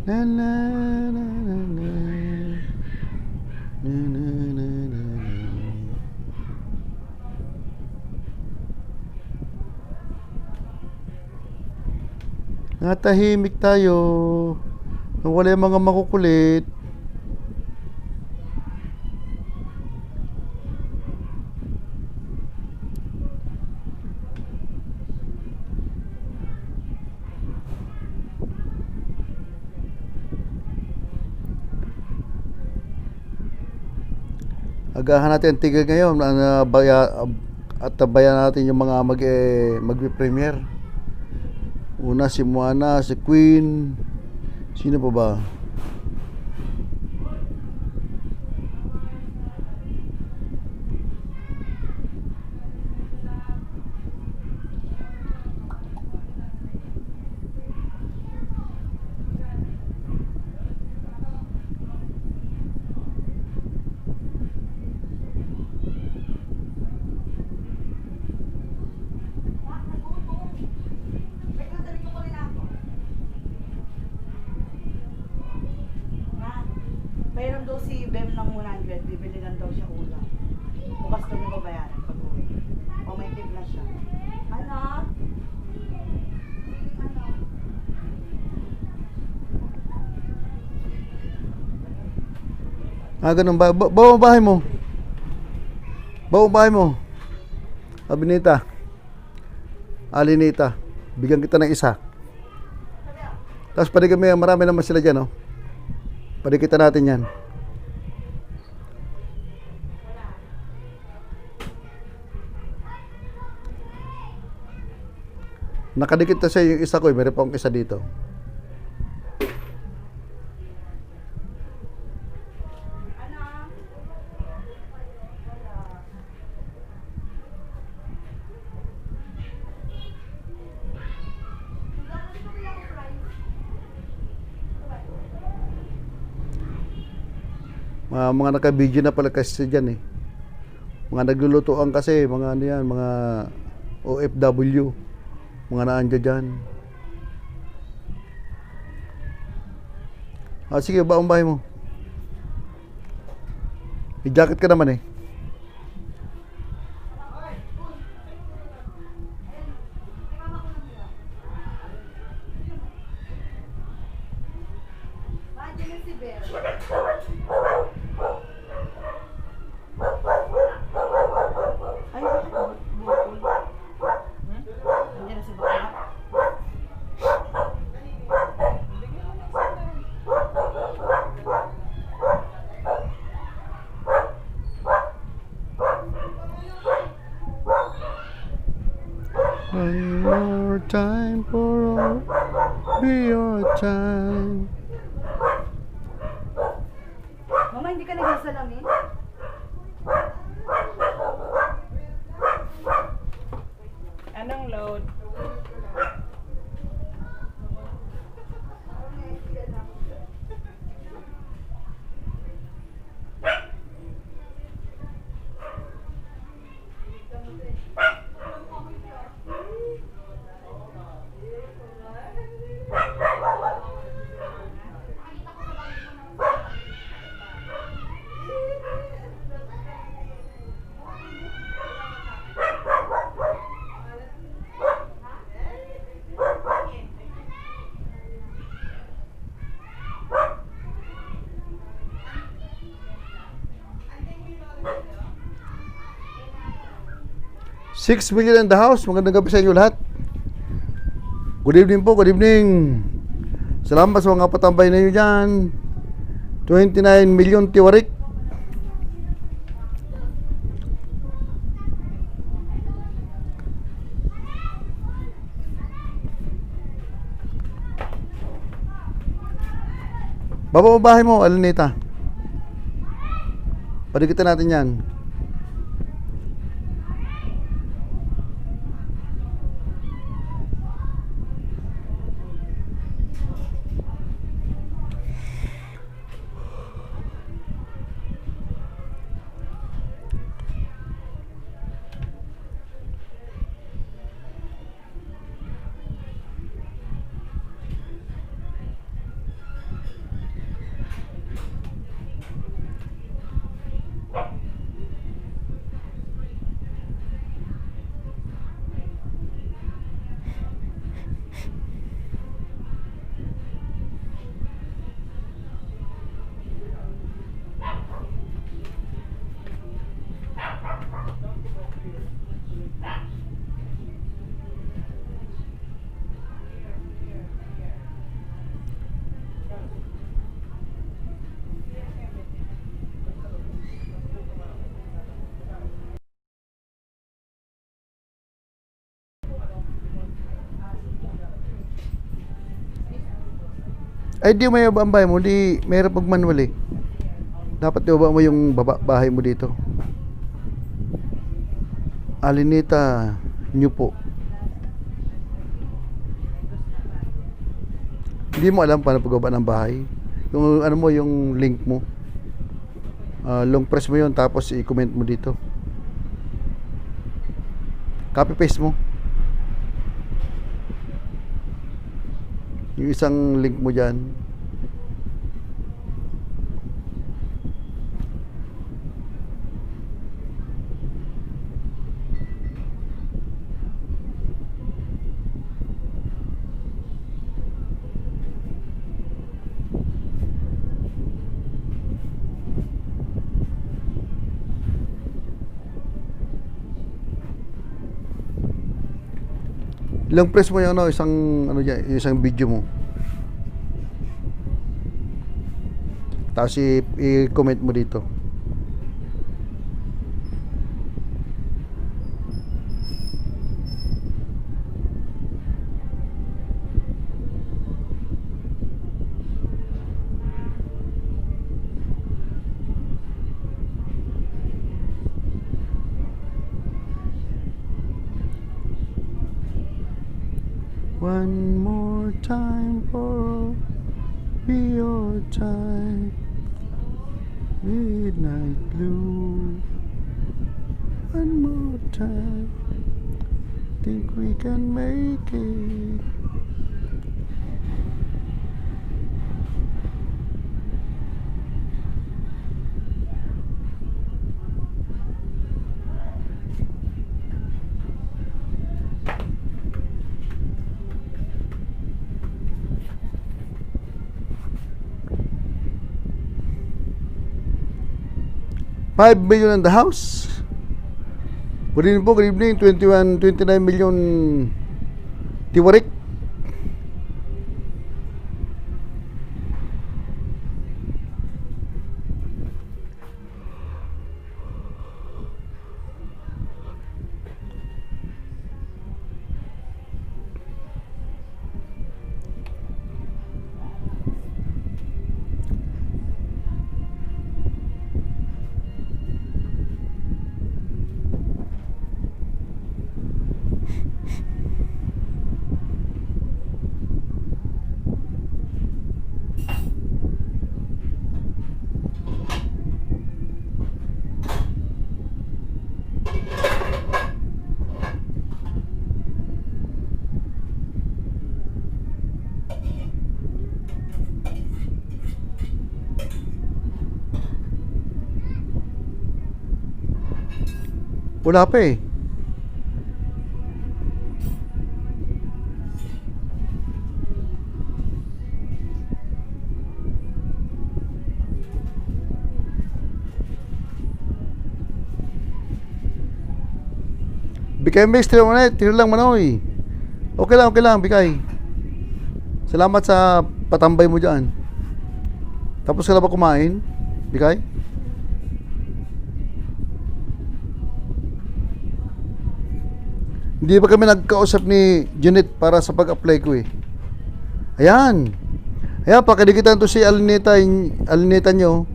Na, na, na, na, na. Na, na, na, na, na. Natahimik tayo. Wala yung mga makukulit. Agahan natin ang tigil ngayon at tabayan natin yung mga magpi-premiere. Una si Moana, si Queen, sino pa ba? Mayroon daw si Bem ng 100, bibili lang daw siya ulam. Bukas kami babayaran pag uwi. O may tip na siya. Anak? Ganun ba? Bawa bahay mo. Bawa bahay mo. Abinita. Alinita. Bigyan kita ng isa. Tapos pwede kami, marami naman sila dyan, oh. Pwede kita natin yan. Nakadikit na siya yung isa ko, meron pa akong isa dito. Mga naka-video na pala kasi dyan eh. Mga naglulutuan kasi, mga ano yan, mga OFW. Mga naandya dyan. Sige, baong bahay mo. May jacket ka naman eh. Nandiyan na si Bakla. One more time for all, be your time. Mama, hindi ka nagsasalamin? Anong load? $6 million in the house. Magandang gabi sa inyo lahat. Good evening po, good evening. Salamat sa mga patambay na inyo dyan. 29 million tiwarik. Baba mo bahay mo, Alinita. Padikitan natin yan. Ay, di may ang bahay mo. Di, mayroon pag manual eh. Dapat ibaba mo yung bahay mo dito. Alinita, nyo po. Hindi mo alam paano pagbaba ng bahay. Yung ano mo, yung link mo. Long press mo yun, tapos i-comment mo dito. Copy paste mo. Yung isang link mo dyan. Long press mo yung ano, isang ano dyan, yung isang video mo. Tapos i-comment mo dito. One more time for be your time. Midnight blue. One more time. Think we can make it. $5 million in the house. Good evening po, good evening. 29 million Tiwarik. Wala pa eh. Bigay mo extra mo na, tiro lang manoy. Okay lang, bigay. Salamat sa patambay mo dyan. Tapos ka na ba kumain? Bigay? Hindi pa kami nagkausap ni Janet para sa pag-apply ko eh. Ayan. Ayan, pakidikitan to si Alinita nyo.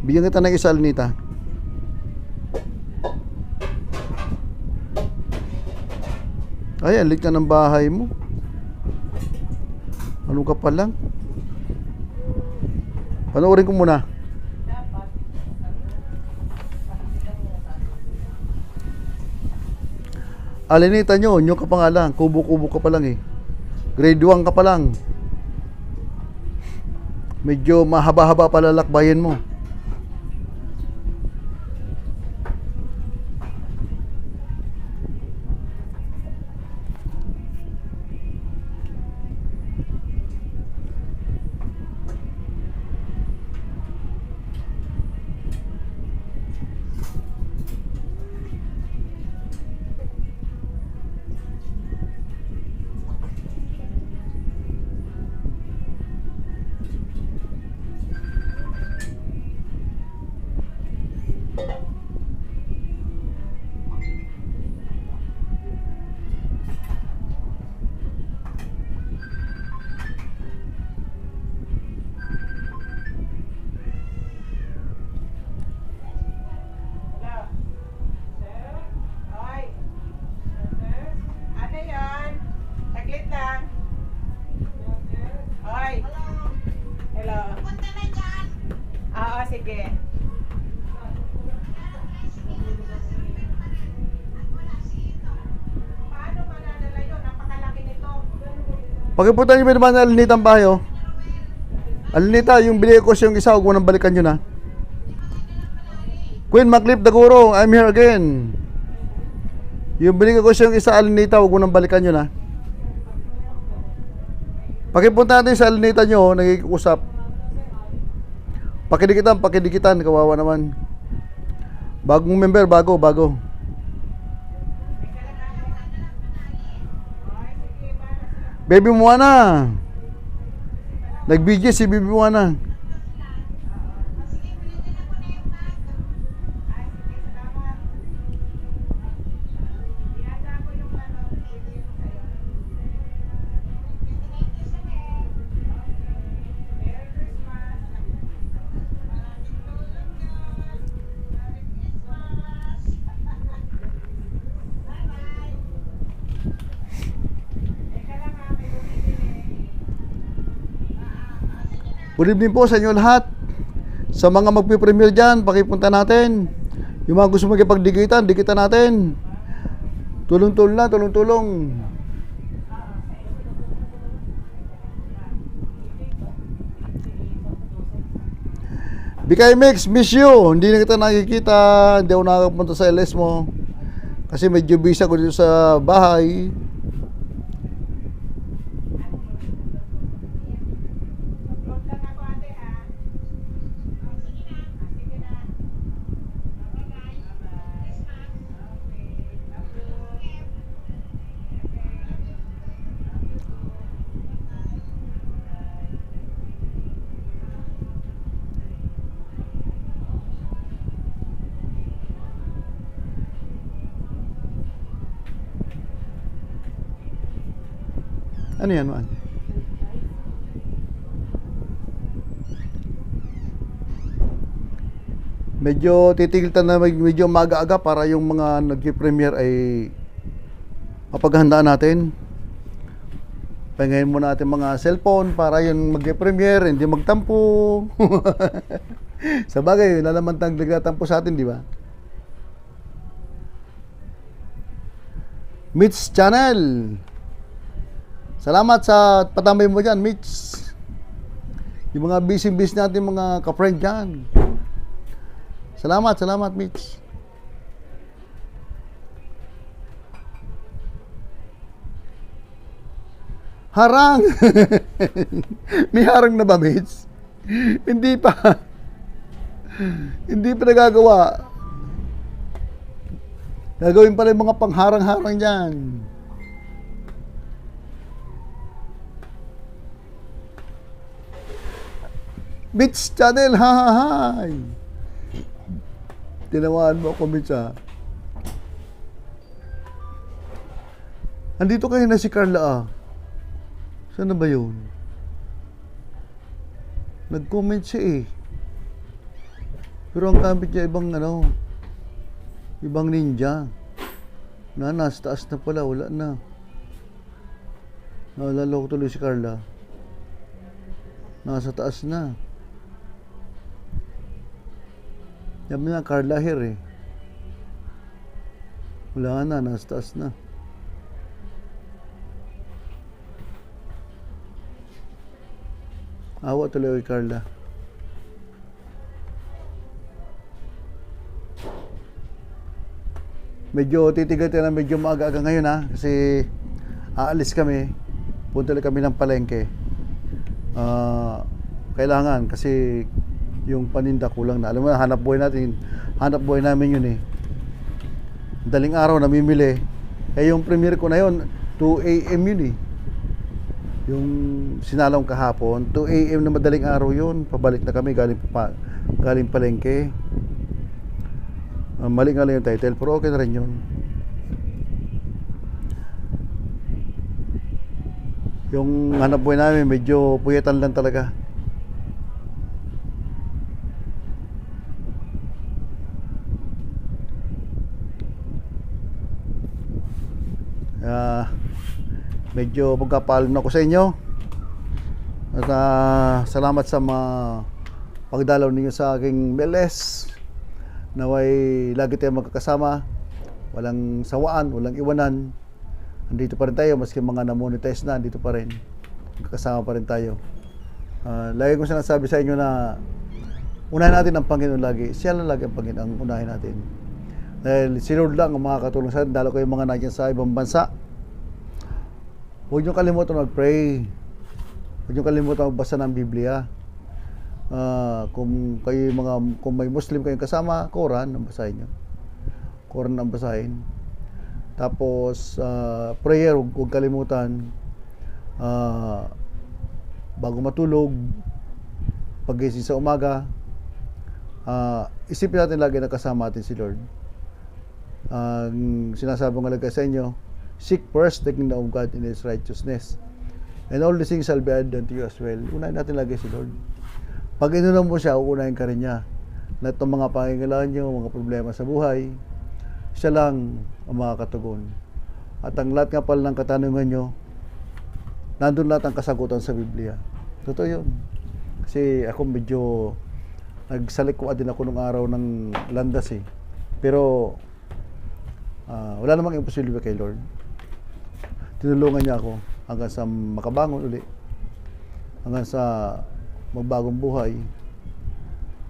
Bigyan kita ng isa Alinita. Ay, alit ka ng bahay mo. Ano ka pa lang? Panoorin ko muna. Alinita nyo ka pa nga lang. Kubo-kubo ka pa lang eh. Grade 1 ka pa lang. Medyo mahaba-haba palalakbayin mo. Pakipunta niyo ba naman ng Alinita ang bahay, oh? Alinita, yung binigay ko sa yung isa, huwag mo nang balikan yun, ha? Queen Maclip Daguro, I'm here again. Yung binigay ko sa yung isa, Alinita, huwag mo nang balikan yun, ha? Pakipunta natin sa Alinita nyo, nagkikusap. Pakidikitan, kawawa naman. Bagong member, bago. Baby Moana. Nag-BJ si Baby Moana. Good evening po sa inyo lahat. Sa mga magpipremiere dyan, pakipunta natin. Yung mga gusto magkipagdikitan, dikitan natin. Tulong. Bikay Mix, miss you. Hindi na kita nakikita. Hindi ako nakakapunta sa LS mo. Kasi medyo busy ako dito sa bahay. Ano yan, man? Medyo titigil tayo na medyo maaga-aga para yung mga nag-premiere ay mapaghandaan natin. Pahingayin muna natin mga cellphone para yung mag-premiere hindi magtampo. Sa bagay, wala naman tayong nagtatampo sa atin, di ba? Mitch Channel. Salamat sa patambay mo dyan, Mitch. Yung mga busy natin, mga ka-friend dyan. Salamat, Mitch. Harang! May harang na ba, Mitch? Hindi pa. Hindi pa nagagawa. Gagawin pala yung mga pangharang-harang dyan. Mitch Channel, hi! Tinawahan mo ako, Mitch, ha? Andito kayo na si Carla, ah. Saan na ba yun? Nag-comment siya, eh. Pero ang gamit niya ibang ninja. Nasa taas na pala, wala na. Naalala ko tuloy si Carla. Nasa taas na. Yaman na, Carla here, eh. Wala na, nasa taas na. Awa tuloy kay Carla. Medyo titigal tayo na medyo maaga-aga ngayon, ha. Kasi aalis kami. Punta lang kami ng palengke. Kailangan kasi yung paninda kulang na. Alam mo na, hanap buhay namin yun, eh. Daling araw namimili. Yung premiere ko na yun, 2 AM yun, eh. Yung sinalong kahapon, 2 AM na madaling araw yun. Pabalik na kami galing palengke. Mali nga lang yung title, pero okay na rin yun. Yung hanap buhay namin, medyo puyetan lang talaga. Medyo magkapaalam na ako sa inyo. At salamat sa mga pagdalaw ninyo sa aking meles. Naway lagi tayong magkakasama. Walang sawaan, walang iwanan. Andito pa rin tayo, maski mga na-monetize na, andito pa rin. kasama pa rin tayo. Lagi ko sinasabi sa inyo na unahin natin ang Panginoon lagi. Siya lang lagi ang Panginoon ang unahin natin. Dahil si Lord lang ang makakatulong sa atin, lalo kayo mga nandiyan sa ibang bansa. Huwag niyo kalimutan mag-pray. Huwag niyo kalimutan magbasa ng Biblia. Kung may Muslim kayong kasama, Quran ang basahin niyo. Quran ang basahin. Tapos prayer, huwag kalimutan. Bago matulog, pagising sa umaga, isipin natin lagi na kasama natin si Lord. Sinasabi ko nga sa inyo, seek first the kingdom of God and His righteousness, and all these things shall be added unto you as well. Unahin natin lagi si Lord. Pag inunan mo siya, uunahin ka rin niya. Lahat ng mga pangingailangan nyo, mga problema sa buhay, siya lang ang makakatugon. At ang lahat nga pala ng katanungan nyo, nandun lahat ang kasagutan sa Biblia. Totoo yun. Kasi ako medyo nagsalikwa din ako nung araw ng landas eh. Pero wala namang imposible kay Lord. Tinulungan niya ako hanggang sa makabangon uli. Hanggang sa magbagong buhay.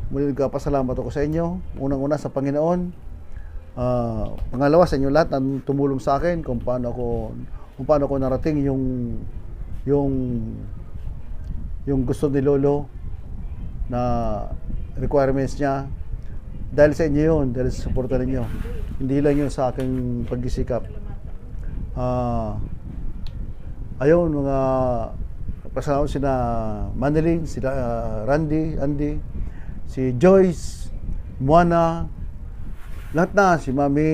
Muli nagpapasalamat ako sa inyo. Unang-una sa Panginoon. Pangalawa sa inyo lahat na tumulong sa akin kung paano ako narating yung gusto ni Lolo na requirements niya. Dahil sa inyo yun, dahil sa suporta ninyo. Hindi lang yun sa aking pagsisikap. Ayun, mga kasama sina Manilyn, sila Andy, si Joyce, Moana, lahat na, si Mami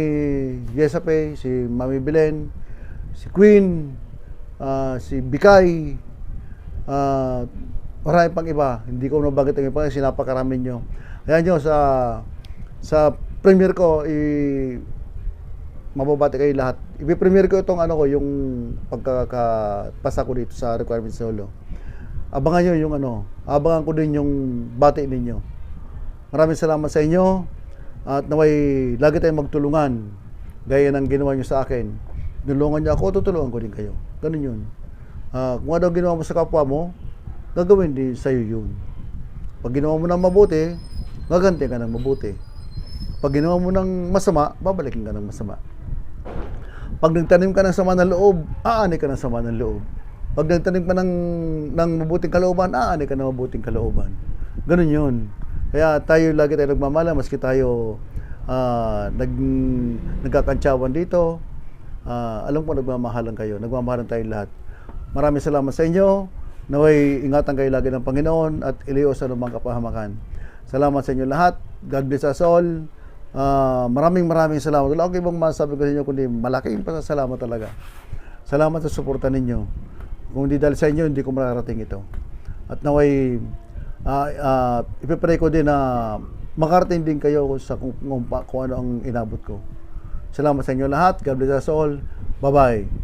Yesape, si Mami Belen, si Queen, si Bikay, marami pang iba. Hindi ko nabanggit ang iba kasi napakarami nyo. Ayan nyo, sa premiere ko, mababati kayo lahat. I-premiere ko itong yung pagkakapasa ko dito sa requirements solo. Abangan nyo abangan ko din yung bati ninyo. Maraming salamat sa inyo at naway lagi tayong magtulungan gaya ng ginawa nyo sa akin. Tulungan niyo ako, tutulungan ko din kayo. Ganun yun. Kung ano ginawa mo sa kapwa mo, gagawin din sa'yo yun. Pag ginawa mo ng mabuti, gaganti ka ng mabuti. Pag ginawa mo ng masama, babalikin ka ng masama. Pag nagtanim ka ng sama ng loob, aani ka ng sama ng loob. Pag nagtanim ka ng mabuting kalooban, aani ka ng mabuting kalooban. Ganun yun. Kaya tayo lagi tayo nagmamala, maski tayo nagkakantsawan dito. Alam ko nagmamahalan kayo. Nagmamahalan tayo lahat. Maraming salamat sa inyo. Naway ingatan kayo lagi ng Panginoon at ilios sa lumang kapahamakan. Salamat sa inyo lahat. God bless us all. Maraming salamat. Wala akong ibang masasabi ko sa inyo kundi malaking pasasalamat talaga. Salamat sa suporta ninyo. Kung hindi dahil sa inyo, hindi ko mararating ito. At naway ipipray ko din na makarating din kayo sa kung ano ang inabot ko. Salamat sa inyo lahat. God bless us all. Bye-bye.